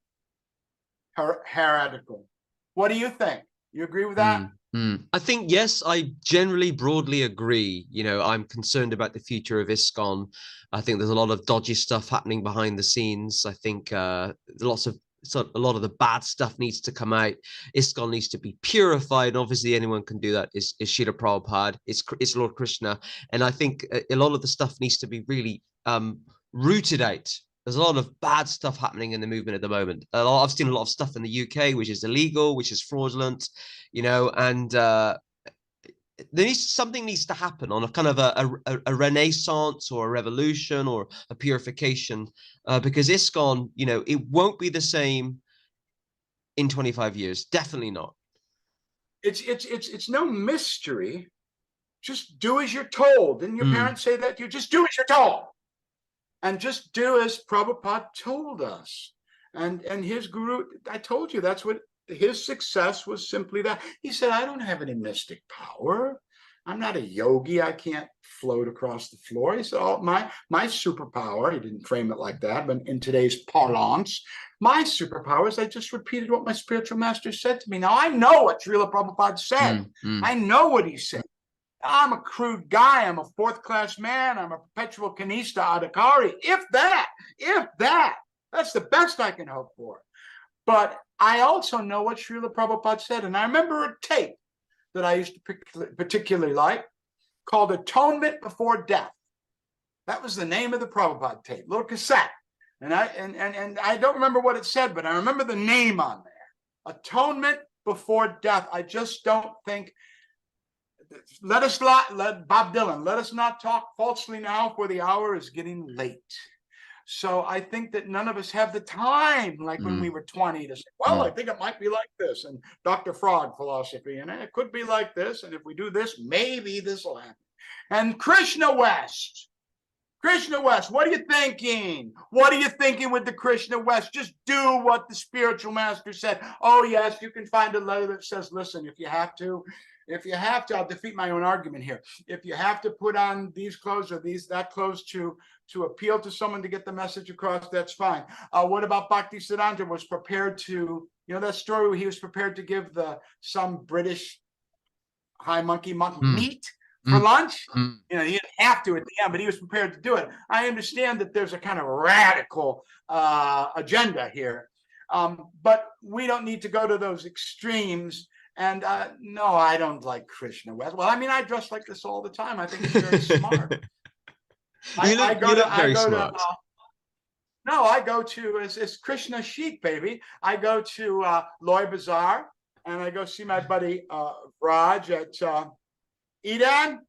heretical. What do you think? You agree with that? I think, yes, I generally broadly agree. You know, I'm concerned about the future of ISKCON. I think there's a lot of dodgy stuff happening behind the scenes. I think a lot of the bad stuff needs to come out. ISKCON needs to be purified. Obviously, anyone can do that. Is Srila Prabhupada? It's Lord Krishna, and I think a lot of the stuff needs to be really rooted out. There's a lot of bad stuff happening in the movement at the moment. I've seen a lot of stuff in the UK, which is illegal, which is fraudulent, you know, and something needs to happen on a kind of a renaissance or a revolution or a purification, because ISKCON, you know, it won't be the same in 25 years. Definitely not. It's no mystery. Just do as you're told. Didn't your parents say that? You just do as you're told. And just do as Prabhupada told us. And his guru, I told you, that's what his success was, simply that. He said, I don't have any mystic power. I'm not a yogi. I can't float across the floor. He said, oh, my superpower, he didn't frame it like that, but in today's parlance, my superpower is I just repeated what my spiritual master said to me. Now, I know what Srila Prabhupada said. I know what he said. I'm a crude guy. I'm a fourth-class man. I'm a perpetual kanista adhikari. If that, that's the best I can hope for. But I also know what Srila Prabhupada said. And I remember a tape that I used to particularly like called Atonement Before Death. That was the name of the Prabhupada tape, little cassette. And I don't remember what it said, but I remember the name on there. Atonement Before Death. I just don't think... Let Bob Dylan, let us not talk falsely now, for the hour is getting late. So I think that none of us have the time, like when we were 20, to say, well, I think it might be like this, and Dr. Frog philosophy, and it could be like this, and if we do this, maybe this will happen. And Krishna West, what are you thinking? What are you thinking with the Krishna West? Just do what the spiritual master said. Oh, yes, you can find a letter that says, listen, if you have to, I'll defeat my own argument here. If you have to put on these clothes or that clothes to appeal to someone to get the message across, that's fine. What about Bhaktisiddhanta was prepared to, you know, that story where he was prepared to give some British high monkey meat for lunch? You know, he didn't have to at the end, but he was prepared to do it. I understand that there's a kind of radical agenda here, but we don't need to go to those extremes. And no, I don't like Krishna West. Well, I mean, I dress like this all the time. I think it's very smart. I go to it's Krishna chic, baby. I go to Loy Bazaar, and I go see my buddy Raj at Eden.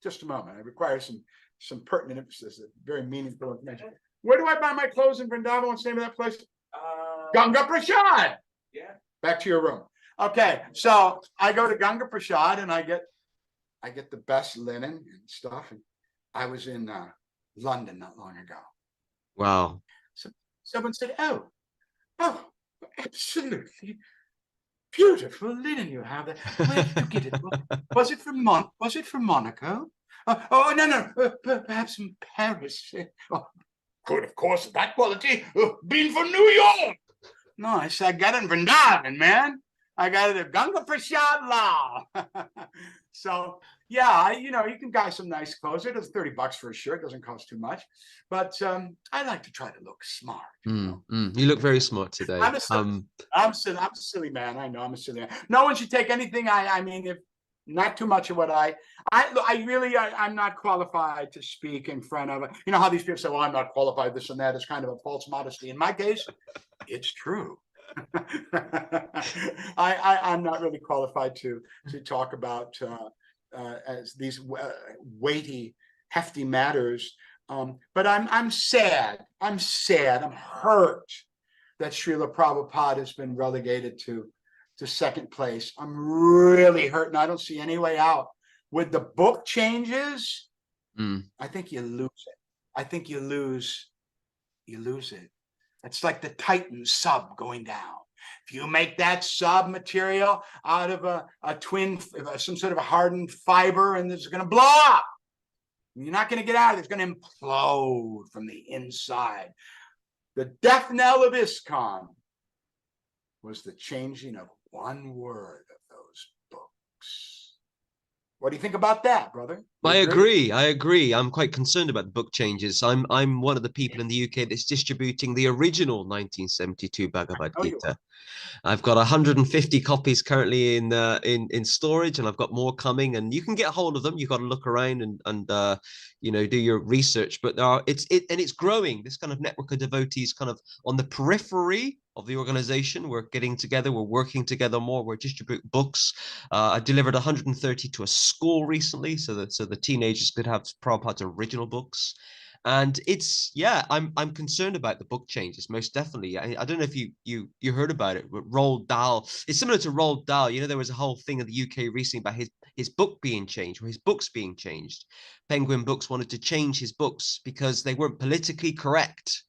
Just a moment. I require some pertinent emphasis, very meaningful information. Where do I buy my clothes in Vrindavan? What's the name of that place? Ganga Prasad. Yeah. Back to your room. Okay, so I go to Ganga Prasad and I get the best linen and stuff. And I was in London not long ago. Wow. So someone said, "Oh, absolutely beautiful linen you have there. Where did you get it? Was it from Monaco? No, perhaps from Paris. Oh, good, of course, that quality. Been from New York." No, I said, I got it in Vrindavan, man. I got it at Ganga Prasad Lal. So, yeah, you can buy some nice clothes. It is $30 for a shirt. It doesn't cost too much. But I like to try to look smart. You look very smart today. I'm a silly man. I know I'm a silly man. No one should take anything. I mean, if not too much of what I'm not qualified to speak in front of, you know how these people say, well, I'm not qualified, this and that. It's kind of a false modesty. In my case, it's true. I'm not really qualified to talk about as these weighty, hefty matters. But I'm sad. I'm hurt that Srila Prabhupada has been relegated to second place. I'm really hurt, and I don't see any way out. With the book changes, I think you lose it. I think you lose it. It's like the Titan sub going down. If you make that sub material out of a twin, some sort of a hardened fiber, and it's going to blow up. You're not going to get out of it. It's going to implode from the inside. The death knell of ISKCON was the changing of one word of those books. What do you think about that, brother? I agree. I agree. I'm quite concerned about the book changes. I'm one of the people in the UK that's distributing the original 1972 Bhagavad Gita. I've got 150 copies currently in storage, and I've got more coming. And you can get a hold of them. You've got to look around and do your research. But it's growing. This kind of network of devotees, kind of on the periphery of the organization. We're getting together. We're working together more. We're distributing books. I delivered 130 to a school recently, so that the teenagers could have Prabhupada's original books. And I'm concerned about the book changes, most definitely. I don't know if you heard about it, but Roald Dahl. It's similar to Roald Dahl. There was a whole thing in the UK recently about his book being changed, or his books being changed. Penguin Books wanted to change his books because they weren't politically correct.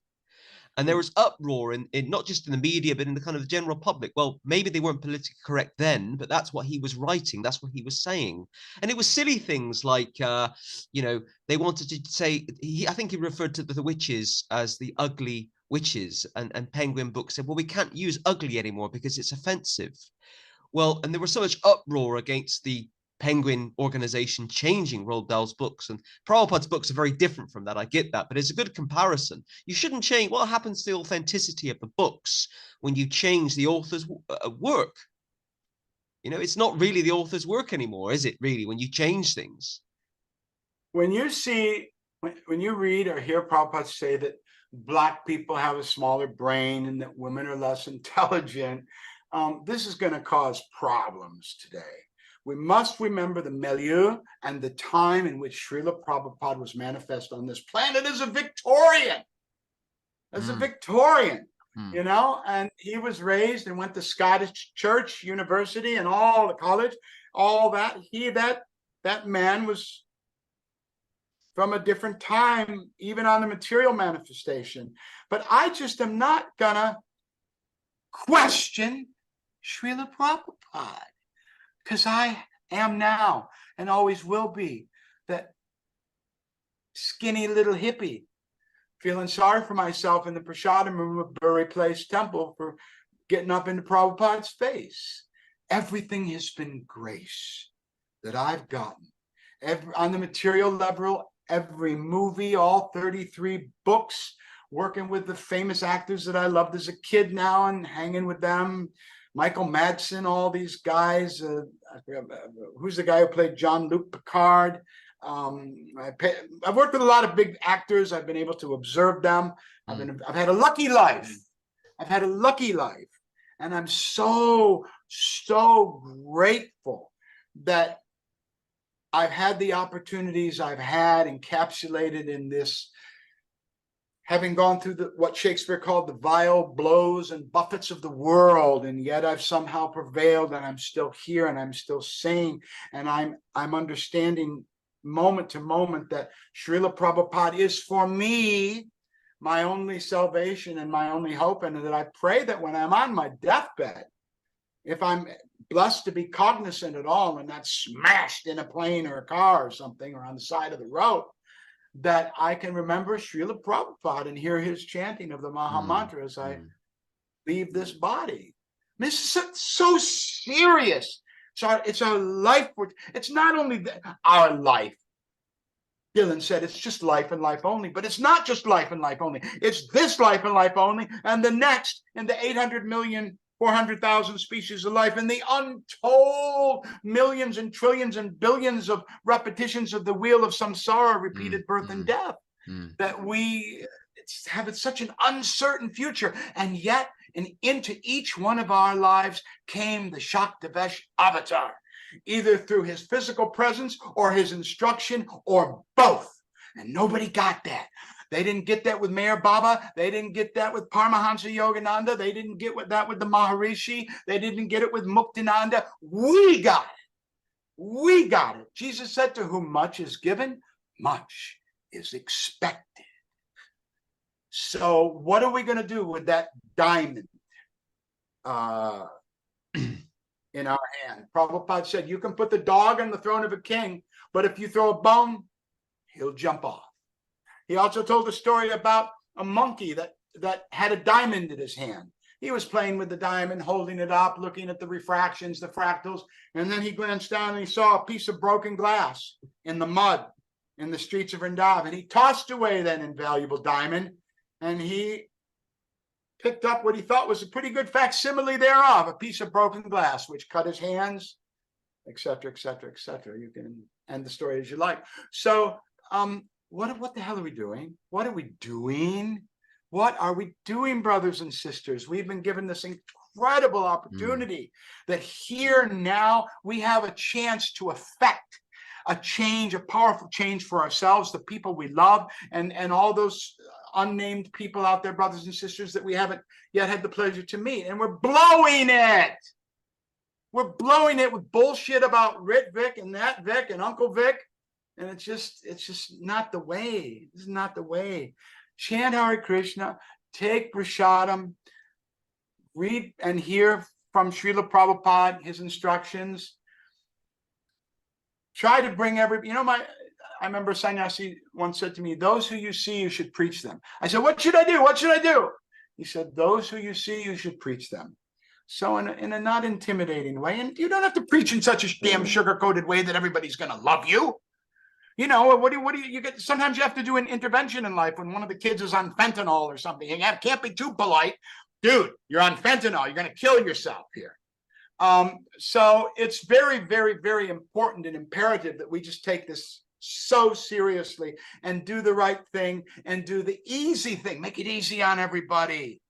And there was uproar in not just in the media, but in the kind of the general public. Well, maybe they weren't politically correct then, but that's what he was writing. That's what he was saying. And it was silly things like, they wanted to say, I think he referred to the witches as the ugly witches. And Penguin Books said, well, we can't use ugly anymore because it's offensive. Well, and there was so much uproar against the Penguin organization changing Roald Dahl's books, and Prabhupada's books are very different from that. I get that, but it's a good comparison. You shouldn't change. What happens to the authenticity of the books when you change the author's work? It's not really the author's work anymore, is it? Really, when you change things. When you read or hear Prabhupada say that Black people have a smaller brain and that women are less intelligent, this is going to cause problems today. We must remember the milieu and the time in which Srila Prabhupada was manifest on this planet as a Victorian. And he was raised and went to Scottish Church, University, and all the college, all that. That man was from a different time, even on the material manifestation. But I just am not gonna question Srila Prabhupada, because I am now and always will be that skinny little hippie feeling sorry for myself in the prasadam room of Bury Place Temple for getting up into Prabhupada's face. Everything has been grace that I've gotten. On the material level, every movie, all 33 books, working with the famous actors that I loved as a kid now and hanging with them. Michael Madsen, all these guys. Who's the guy who played Jean-Luc Picard? I've worked with a lot of big actors. I've been able to observe them. I've had a lucky life. And I'm so grateful that I've had the opportunities I've had encapsulated in this, having gone through what Shakespeare called the vile blows and buffets of the world, and yet I've somehow prevailed, and I'm still here, and I'm still sane, and I'm understanding moment to moment that Srila Prabhupada is for me my only salvation and my only hope, and that I pray that when I'm on my deathbed, if I'm blessed to be cognizant at all and not smashed in a plane or a car or something, or on the side of the road, that I can remember Srila Prabhupada and hear his chanting of the Maha Mantra as I leave this body. This is so serious. It's our life. It's not only our life. Dylan said it's just life and life only, but it's not just life and life only. It's this life and life only, and the next in the 800,400,000 species of life, and the untold millions and trillions and billions of repetitions of the wheel of samsara, repeated birth and death, that we have such an uncertain future. And yet, into each one of our lives came the Shaktavesh avatar, either through his physical presence or his instruction or both. And nobody got that. They didn't get that with Meher Baba. They didn't get that with Paramahansa Yogananda. They didn't get that with the Maharishi. They didn't get it with Muktananda. We got it. Jesus said, to whom much is given, much is expected. So what are we going to do with that diamond in our hand? Prabhupada said, you can put the dog on the throne of a king, but if you throw a bone, he'll jump off. He also told a story about a monkey that had a diamond in his hand. He was playing with the diamond, holding it up, looking at the refractions, the fractals, and then he glanced down and he saw a piece of broken glass in the mud in the streets of Vrindavan. He tossed away that invaluable diamond, and he picked up what he thought was a pretty good facsimile thereof, a piece of broken glass, which cut his hands, etc., etc., etc. You can end the story as you like. So, what the hell are we doing? What are we doing? What are we doing, brothers and sisters? We've been given this incredible opportunity that here now we have a chance to affect a change, a powerful change for ourselves, the people we love, and all those unnamed people out there, brothers and sisters, that we haven't yet had the pleasure to meet. And we're blowing it. We're blowing it with bullshit about Rit Vic and that Vic and Uncle Vic. And it's just not the way. This is not the way. Chant Hare Krishna, take Prasadam, read and hear from Srila Prabhupada, his instructions. Try to bring I remember Sannyasi once said to me, those who you see, you should preach them. I said, what should I do? What should I do? He said, those who you see, you should preach them. So in a not intimidating way, and you don't have to preach in such a damn sugar-coated way that everybody's going to love you. You know, what do you get? Sometimes you have to do an intervention in life when one of the kids is on fentanyl or something. You can't be too polite. Dude, you're on fentanyl. You're going to kill yourself here. So it's very, very, very important and imperative that we just take this so seriously and do the right thing and do the easy thing. Make it easy on everybody.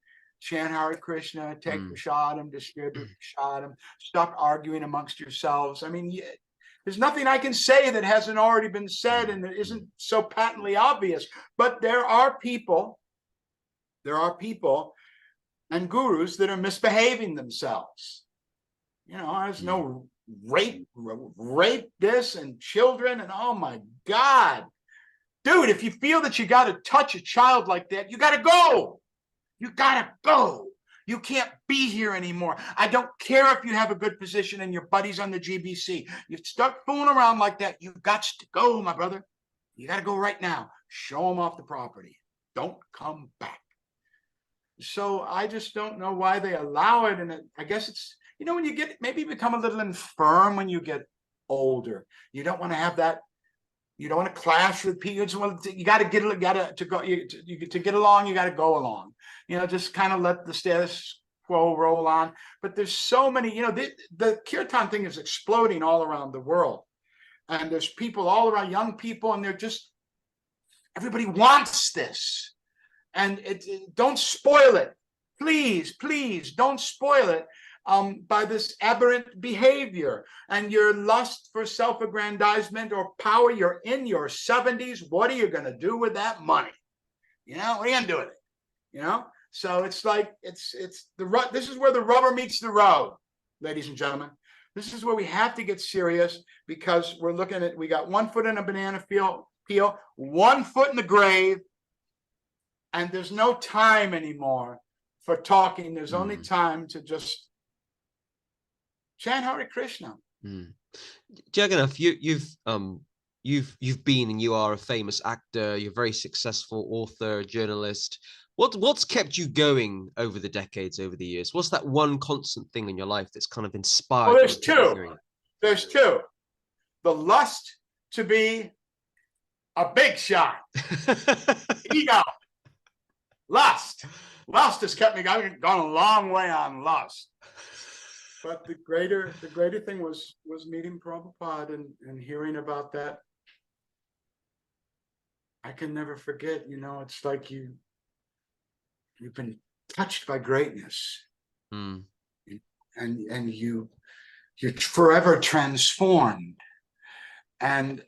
Chant Hare Krishna, take Prasadam, distribute Prasadam, stop arguing amongst yourselves. I mean, there's nothing I can say that hasn't already been said and that isn't so patently obvious. But there are people and gurus that are misbehaving themselves. You know, there's no rape this and children and oh my God. Dude, if you feel that you got to touch a child like that, you got to go. You got to go. You can't be here anymore. I don't care if you have a good position and your buddy's on the GBC. You start fooling around like that, you got to go, my brother. You got to go right now. Show them off the property. Don't come back. So I just don't know why they allow it. And I guess it's, you know, when you get, maybe become a little infirm when you get older. You don't want to have that. You don't want to clash with people. You got to get to get along. You got to go along. You know, just kind of let the status quo roll on. But there's so many. You know, the kirtan thing is exploding all around the world, and there's people all around, young people, and they're just everybody wants this, and don't spoil it, please, please don't spoil it. By this aberrant behavior and your lust for self-aggrandizement or power. You're in your 70s. What are you going to do with that money? You know, what are you going to do with it? You know, so it's like this is where the rubber meets the road, ladies and gentlemen. This is where we have to get serious because we're looking at, we got 1 foot in a banana peel, 1 foot in the grave, and there's no time anymore for talking. There's only time to just chant Hare Krishna. Jagannath, you've been and you are a famous actor. You're a very successful author, journalist. What's kept you going over the decades, over the years? What's that one constant thing in your life that's kind of inspired? Well, there's two. There's two. The lust to be a big shot. Ego. Lust has kept me going. I've gone a long way on lust. But the greater thing was meeting Prabhupada and hearing about that. I can never forget, you know, it's like you've been touched by greatness. And you're forever transformed. But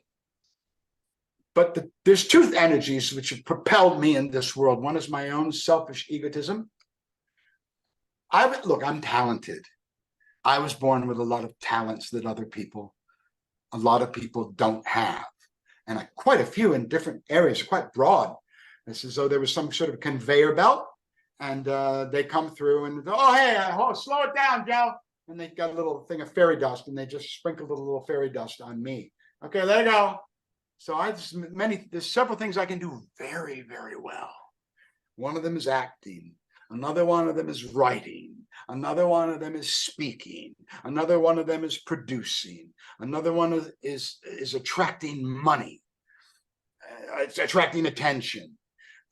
there's two energies which have propelled me in this world. One is my own selfish egotism. I'm talented. I was born with a lot of talents that a lot of people don't have. And quite a few in different areas, quite broad. It's as though there was some sort of conveyor belt and they come through and, oh, hey, slow it down, Joe. And they got a little thing of fairy dust and they just sprinkled a little fairy dust on me. Okay, there you go. So there's several things I can do very, very well. One of them is acting. Another one of them is writing. Another one of them is speaking. Another one of them is producing. Another one is attracting money. It's attracting attention.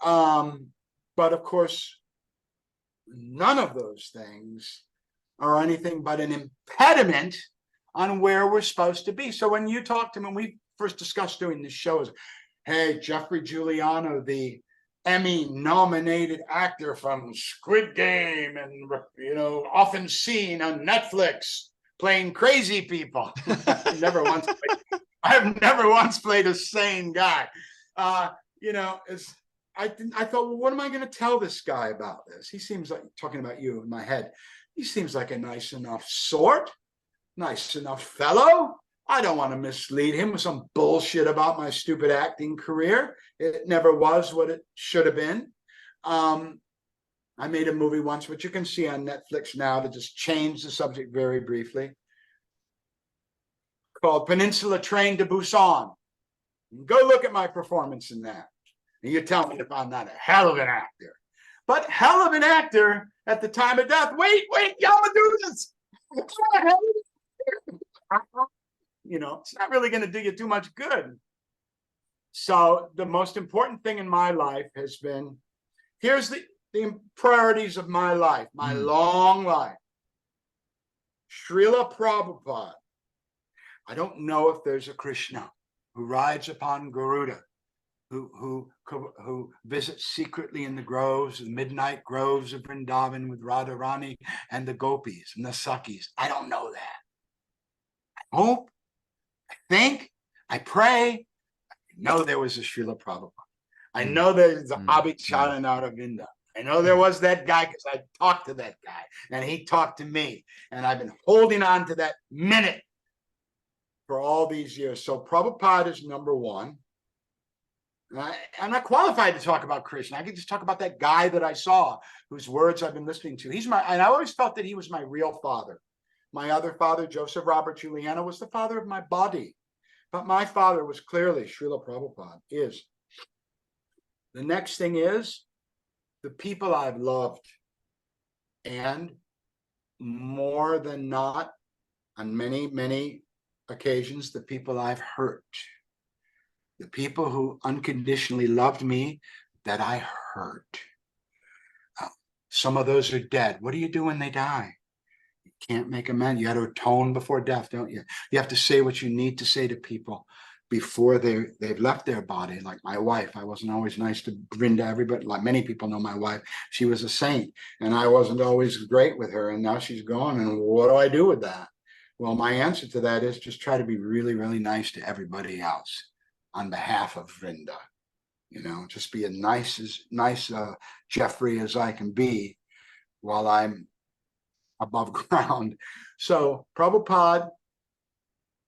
But of course, none of those things are anything but an impediment on where we're supposed to be. So when you talk to me, when we first discussed doing this show, is, hey, Jeffrey Giuliano, the Emmy-nominated actor from Squid Game, and often seen on Netflix playing crazy people. I've never once played a sane guy. I thought, well, what am I going to tell this guy about this? He seems like, talking about you in my head, he seems like a nice enough sort, nice enough fellow. I don't want to mislead him with some bullshit about my stupid acting career. It never was what it should have been. I made a movie once, which you can see on Netflix now, to just change the subject very briefly, called Peninsula Train to Busan. Go look at my performance in that. And you tell me if I'm not a hell of an actor. But hell of an actor at the time of death. Wait, y'all do this. It's not really going to do you too much good. So the most important thing in my life has been, here's the priorities of my life, my long life. Srila Prabhupada. I don't know if there's a Krishna who rides upon Garuda, who visits secretly in the groves, the midnight groves of Vrindavan with Radharani and the gopis and the Sakhis. I don't know that. I hope, I think, I pray. I know there was a Srila Prabhupada. I know there's the Abhicharanaravinda. I know there was that guy because I talked to that guy and he talked to me. And I've been holding on to that minute for all these years. So Prabhupada is number one. I'm not qualified to talk about Krishna. I can just talk about that guy that I saw, whose words I've been listening to. And I always felt that he was my real father. My other father, Joseph Robert Giuliano, was the father of my body. But my father was clearly Srila Prabhupada, is. The next thing is the people I've loved. And more than not, on many, many occasions, the people I've hurt. The people who unconditionally loved me that I hurt. Some of those are dead. What do you do when they die? You can't make amends. You got to atone before death, don't you? You have to say what you need to say to people before they've left their body. Like my wife, I wasn't always nice to grin to everybody. Like many people know my wife, she was a saint, and I wasn't always great with her, and now she's gone, and what do I do with that? Well, my answer to that is just try to be really, really nice to everybody else on behalf of Vrinda. Just be as nice Jeffrey as I can be while I'm above ground. So Prabhupada,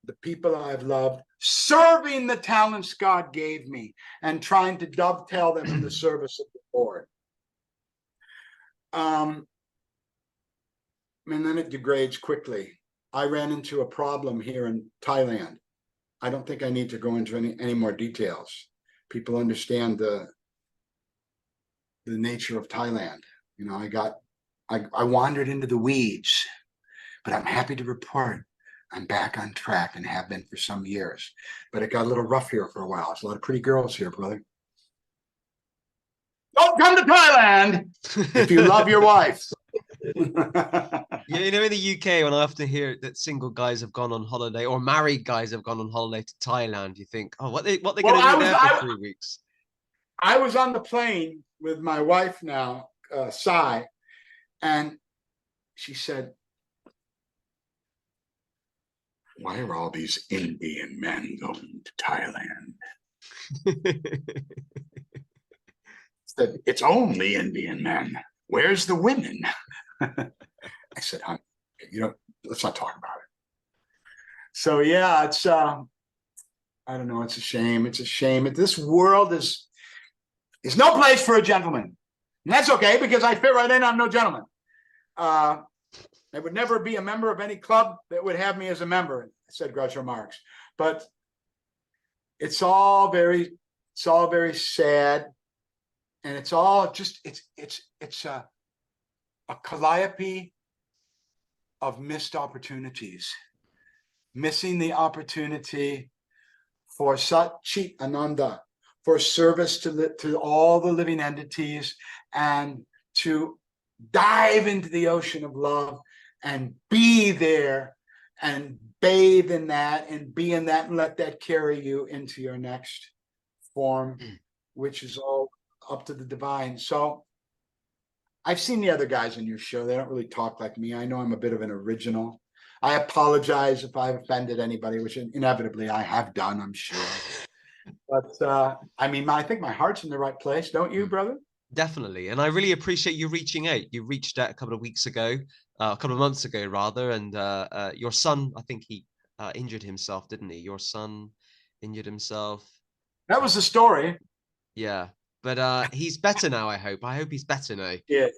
the people I've loved, serving the talents God gave me and trying to dovetail them in the service of the Lord. And then it degrades quickly. I ran into a problem here in Thailand. I don't think I need to go into any more details. People understand the nature of Thailand. I wandered into the weeds, but I'm happy to report I'm back on track and have been for some years. But it got a little rough here for a while. There's a lot of pretty girls here, brother. Don't come to Thailand if you love your wife. Yeah, in the UK, when I often hear that single guys have gone on holiday or married guys have gone on holiday to Thailand, you think, oh, what they going to do there for 3 weeks? I was on the plane with my wife now, Sai, and she said, why are all these Indian men going to Thailand? Said, it's only Indian men. Where's the women? I said, honey, let's not talk about it. So yeah, it's I don't know, it's a shame. It's a shame. This world is no place for a gentleman. And that's okay, because I fit right in. I'm no gentleman. I would never be a member of any club that would have me as a member, said Groucho Marx. But it's all very sad, and it's all just it's a calliope of missed opportunities, missing the opportunity for Satchit Ananda, for service to all the living entities, and to dive into the ocean of love and be there and bathe in that and be in that and let that carry you into your next form, which is all up to the divine. So I've seen the other guys on your show. They don't really talk like me. I know I'm a bit of an original. I apologize if I've offended anybody, which inevitably I have done, I'm sure. But I mean, I think my heart's in the right place. Don't you, brother? Definitely. And I really appreciate you reaching out. You reached out a couple of weeks ago, a couple of months ago, rather. And your son, I think he injured himself, didn't he? Your son injured himself. That was the story. Yeah. But he's better now, I hope. I hope he's better now. Yeah.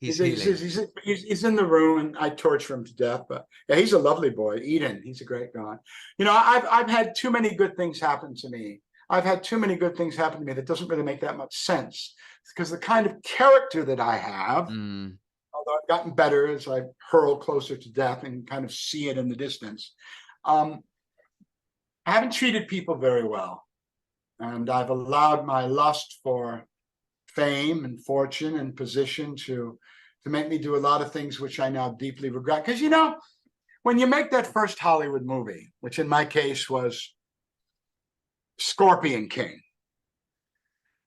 He's healing. He's in the room, and I torture him to death. But yeah, he's a lovely boy. Eden, he's a great guy. You know, I've had too many good things happen to me. I've had too many good things happen to me that doesn't really make that much sense, because the kind of character that I have, although I've gotten better as I hurl closer to death and kind of see it in the distance, I haven't treated people very well. And I've allowed my lust for fame and fortune and position to make me do a lot of things which I now deeply regret. Because, you know, when you make that first Hollywood movie, which in my case was Scorpion King,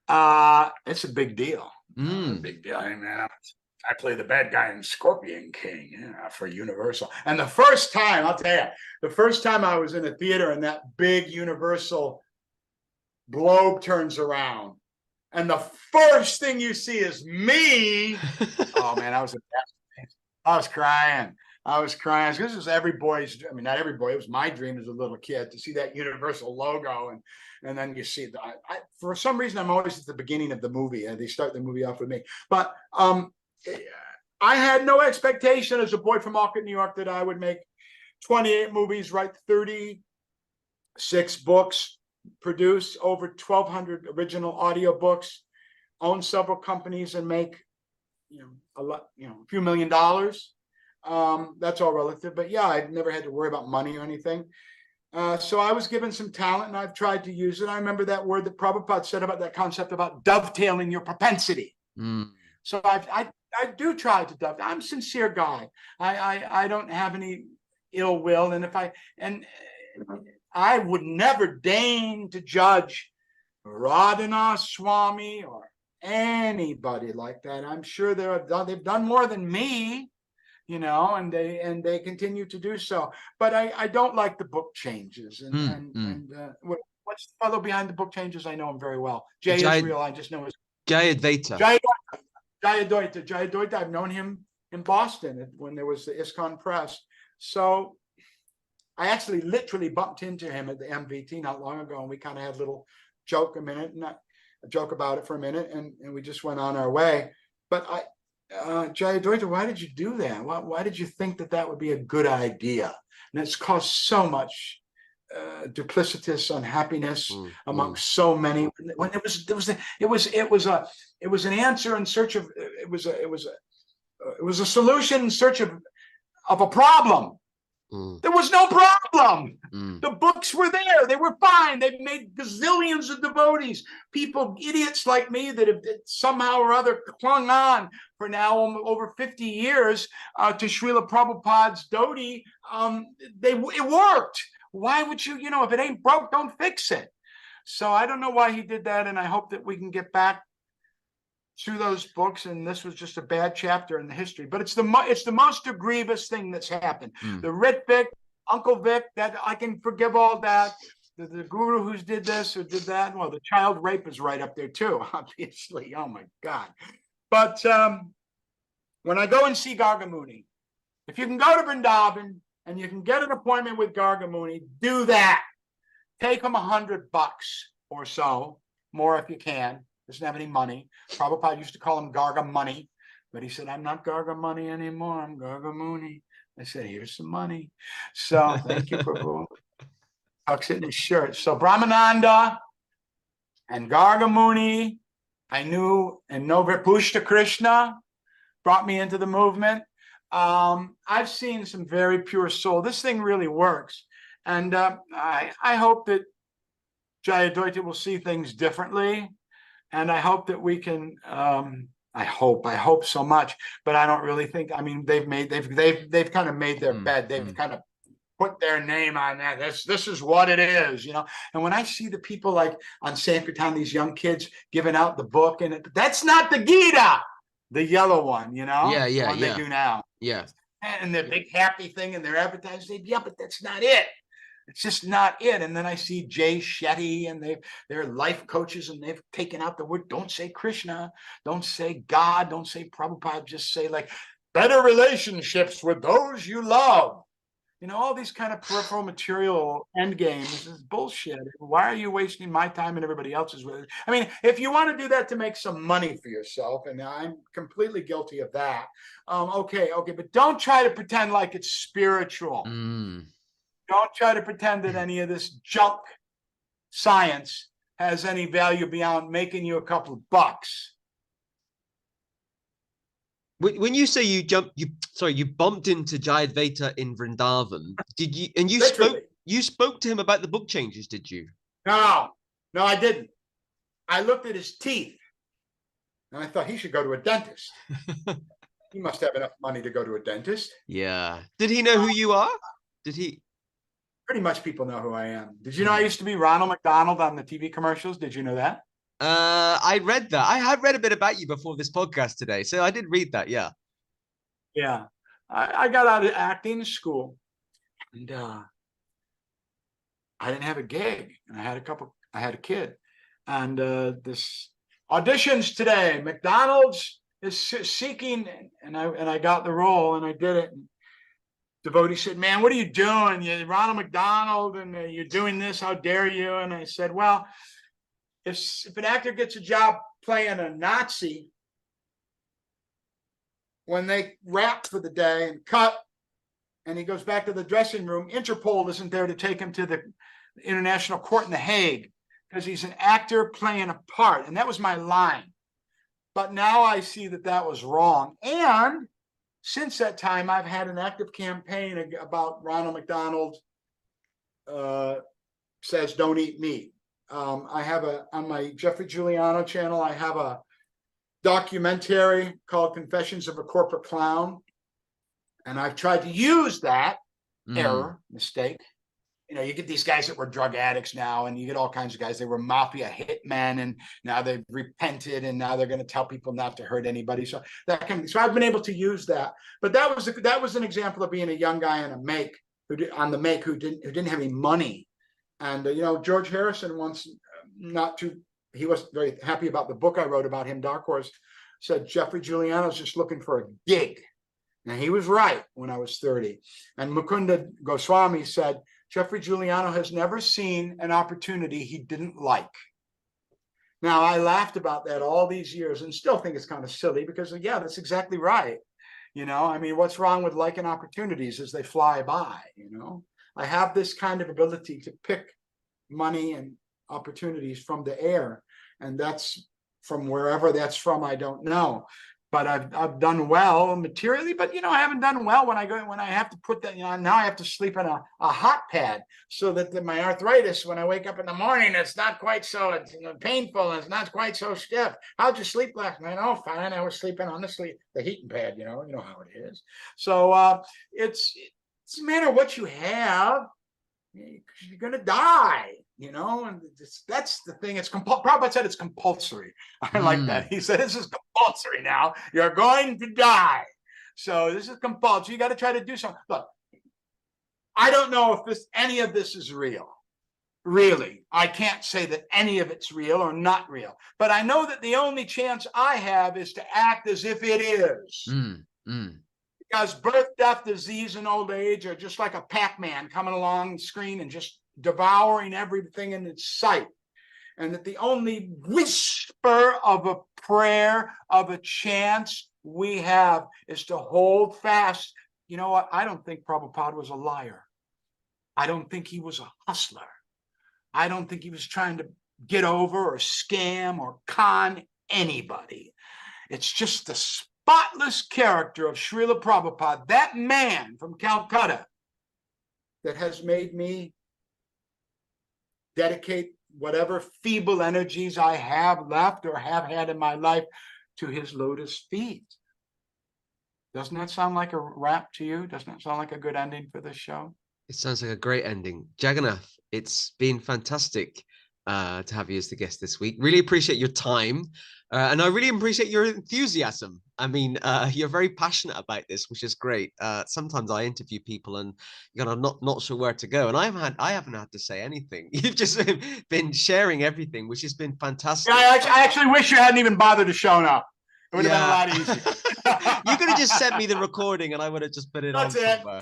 it's a big deal. A big deal. I mean, I play the bad guy in Scorpion King for Universal. And the first time, I'll tell you, the first time I was in a theater and that big Universal globe turns around, and the first thing you see is me. Oh man, I was crying. This is every boy's, I mean, not every boy, it was my dream as a little kid to see that Universal logo. And then you see, for some reason, I'm always at the beginning of the movie, and they start the movie off with me. But I had no expectation as a boy from Auckland, New York, that I would make 28 movies, write 36 books, produce over 1,200 original audiobooks, own several companies, and make a few $1 million. That's all relative, but yeah, I've never had to worry about money or anything. So I was given some talent, and I've tried to use it. I remember that word that Prabhupada said about that concept about dovetailing your propensity. So I do try to dovetail. I'm a sincere guy. I don't have any ill will, and I would never deign to judge Radhanath Swami or anybody like that. I'm sure they've done more than me, and they continue to do so. But I don't like the book changes. What's the fellow behind the book changes? I know him very well. Jay Israel, I just know his Jayadvaita. Jayadvaita. I've known him in Boston when there was the ISKCON Press. So I actually literally bumped into him at the MVT not long ago, and we kind of had a little joke about it for a minute, and we just went on our way. But Jayadvaita, why did you do that? Why did you think that would be a good idea? And it's caused so much duplicitous unhappiness amongst so many. When it was an answer in search of it was a solution in search of a problem. There was no problem. The books were there. They were fine. They've made gazillions of devotees, people, idiots like me that have somehow or other clung on for now over 50 years to Srila Prabhupada's dhoti. It worked. Why would you, if it ain't broke, don't fix it. So I don't know why he did that, and I hope that we can get back to those books, and this was just a bad chapter in the history. But it's the most grievous thing that's happened. The Rit Vic, Uncle Vic, that I can forgive all that. The guru who did this or did that. Well, the child rape is right up there too, obviously. Oh my God! But when I go and see Gargamuni, if you can go to Vrindavan and you can get an appointment with Gargamuni, do that. Take him $100 or so, more if you can. Doesn't have any money. Prabhupada used to call him Garga Money, but he said, I'm not Garga Money anymore. I'm Gargamuni. I said, here's some money. So thank you, Prabhu. tucks it in his shirt. So Brahmananda and Gargamuni, I knew, and Novapushta Krishna brought me into the movement. I've seen some very pure soul. This thing really works. And I hope that Jayadvaita will see things differently. And I hope that we can, I hope so much, but I don't really think, I mean, they've kind of made their bed. They've kind of put their name on that. This is what it is, you know. And when I see the people like on Sankirtan, these young kids giving out the book, and that's not the Gita, the yellow one, you know, the one they do now. Yeah. And the big happy thing in their advertising, yeah, but that's not it. It's just not it. And then I see Jay Shetty, and they're life coaches, and they've taken out the word. Don't say Krishna, don't say God, don't say Prabhupada, just say like better relationships with those you love. You know, all these kind of peripheral material end games. This is bullshit. Why are you wasting my time and everybody else's with it? I mean, if you want to do that to make some money for yourself, and I'm completely guilty of that. Okay, but don't try to pretend like it's spiritual. Don't try to pretend that any of this junk science has any value beyond making you a couple of bucks. When you say you bumped into Jayadvaita in Vrindavan, did you? And you spoke to him about the book changes, did you? No, I didn't. I looked at his teeth, and I thought he should go to a dentist. He must have enough money to go to a dentist. Yeah. Did he know who you are? Did he? Pretty much people know who I am. Did you know I used to be Ronald McDonald on the TV commercials? Did you know that? I read that. I had read a bit about you before this podcast today, so I did read that. Yeah. Yeah. I got out of acting school, and I didn't have a gig, and I had a kid, and this auditions today. McDonald's is seeking, and I got the role, and I did it. And devotee said, "Man, what are you doing? You're Ronald McDonald, and you're doing this. How dare you?" And I said, "Well, if an actor gets a job playing a Nazi, when they wrap for the day and cut, and he goes back to the dressing room, Interpol isn't there to take him to the International Court in The Hague, because he's an actor playing a part." And that was my line. But now I see that was wrong. And since that time, I've had an active campaign about Ronald McDonald says don't eat meat. I have on my Jeffrey Giuliano channel, I have a documentary called Confessions of a Corporate Clown. And I've tried to use that mistake. You know, you get these guys that were drug addicts now, and you get all kinds of guys. They were mafia hitmen, and now they've repented, and now they're going to tell people not to hurt anybody. So I've been able to use that. But that was an example of being a young guy on who didn't have any money. And you know, George Harrison once, he wasn't very happy about the book I wrote about him, Dark Horse, said Jeffrey Giuliano's just looking for a gig. And he was right when I was 30. And Mukunda Goswami said, Jeffrey Giuliano has never seen an opportunity he didn't like. Now, I laughed about that all these years and still think it's kind of silly because, yeah, that's exactly right. You know, I mean, what's wrong with liking opportunities as they fly by, you know? I have this kind of ability to pick money and opportunities from the air, and that's from wherever that's from, I don't know. But I've done well materially, but you know, I haven't done well when I have to put that, you know, now I have to sleep in a hot pad so that my arthritis, when I wake up in the morning, it's not quite so painful and it's not quite so stiff. How'd you sleep last night? Oh, fine. I was sleeping on the heating pad, you know how it is. So it's a matter of what you have. You're gonna die, you know, and that's the thing. It's Prabhupada said it's compulsory. I like that. He said this is compulsory now. You're going to die, so this is compulsory. You got to try to do something. Look, I don't know if any of this is real. Really, I can't say that any of it's real or not real. But I know that the only chance I have is to act as if it is. Because birth, death, disease, and old age are just like a Pac-Man coming along the screen and just devouring everything in its sight. And that the only whisper of a prayer, of a chance we have is to hold fast. You know what? I don't think Prabhupada was a liar. I don't think he was a hustler. I don't think he was trying to get over or scam or con anybody. It's just the spotless character of Srila Prabhupada, that man from Calcutta, that has made me dedicate whatever feeble energies I have left or have had in my life to his lotus feet. Doesn't that sound like a wrap to you? Doesn't that sound like a good ending for this show? It sounds like a great ending. Jagannath, it's been fantastic to have you as the guest this week. Really appreciate your time. And I really appreciate your enthusiasm. I mean, you're very passionate about this, which is great. Sometimes I interview people and I'm not sure where to go. And I haven't had to say anything. You've just been sharing everything, which has been fantastic. Yeah, I actually wish you hadn't even bothered to show up. It would have been a lot easier. You could have just sent me the recording and I would have just put it on somewhere.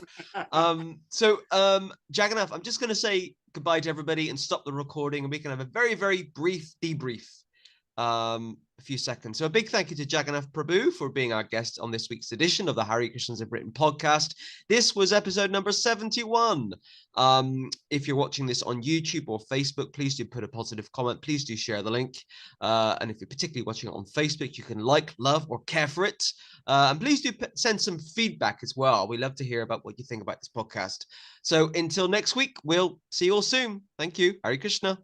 Jagannath, I'm just going to say goodbye to everybody and stop the recording, and we can have a very, very brief debrief. A few seconds. So a big thank you to Jagannath Prabhu for being our guest on this week's edition of the Hare Krishnas in Britain podcast. This was episode number 71. If you're watching this on YouTube or Facebook, please do put a positive comment. Please do share the link. And if you're particularly watching it on Facebook, you can like, love, or care for it. And please do send some feedback as well. We love to hear about what you think about this podcast. So until next week, we'll see you all soon. Thank you. Hare Krishna.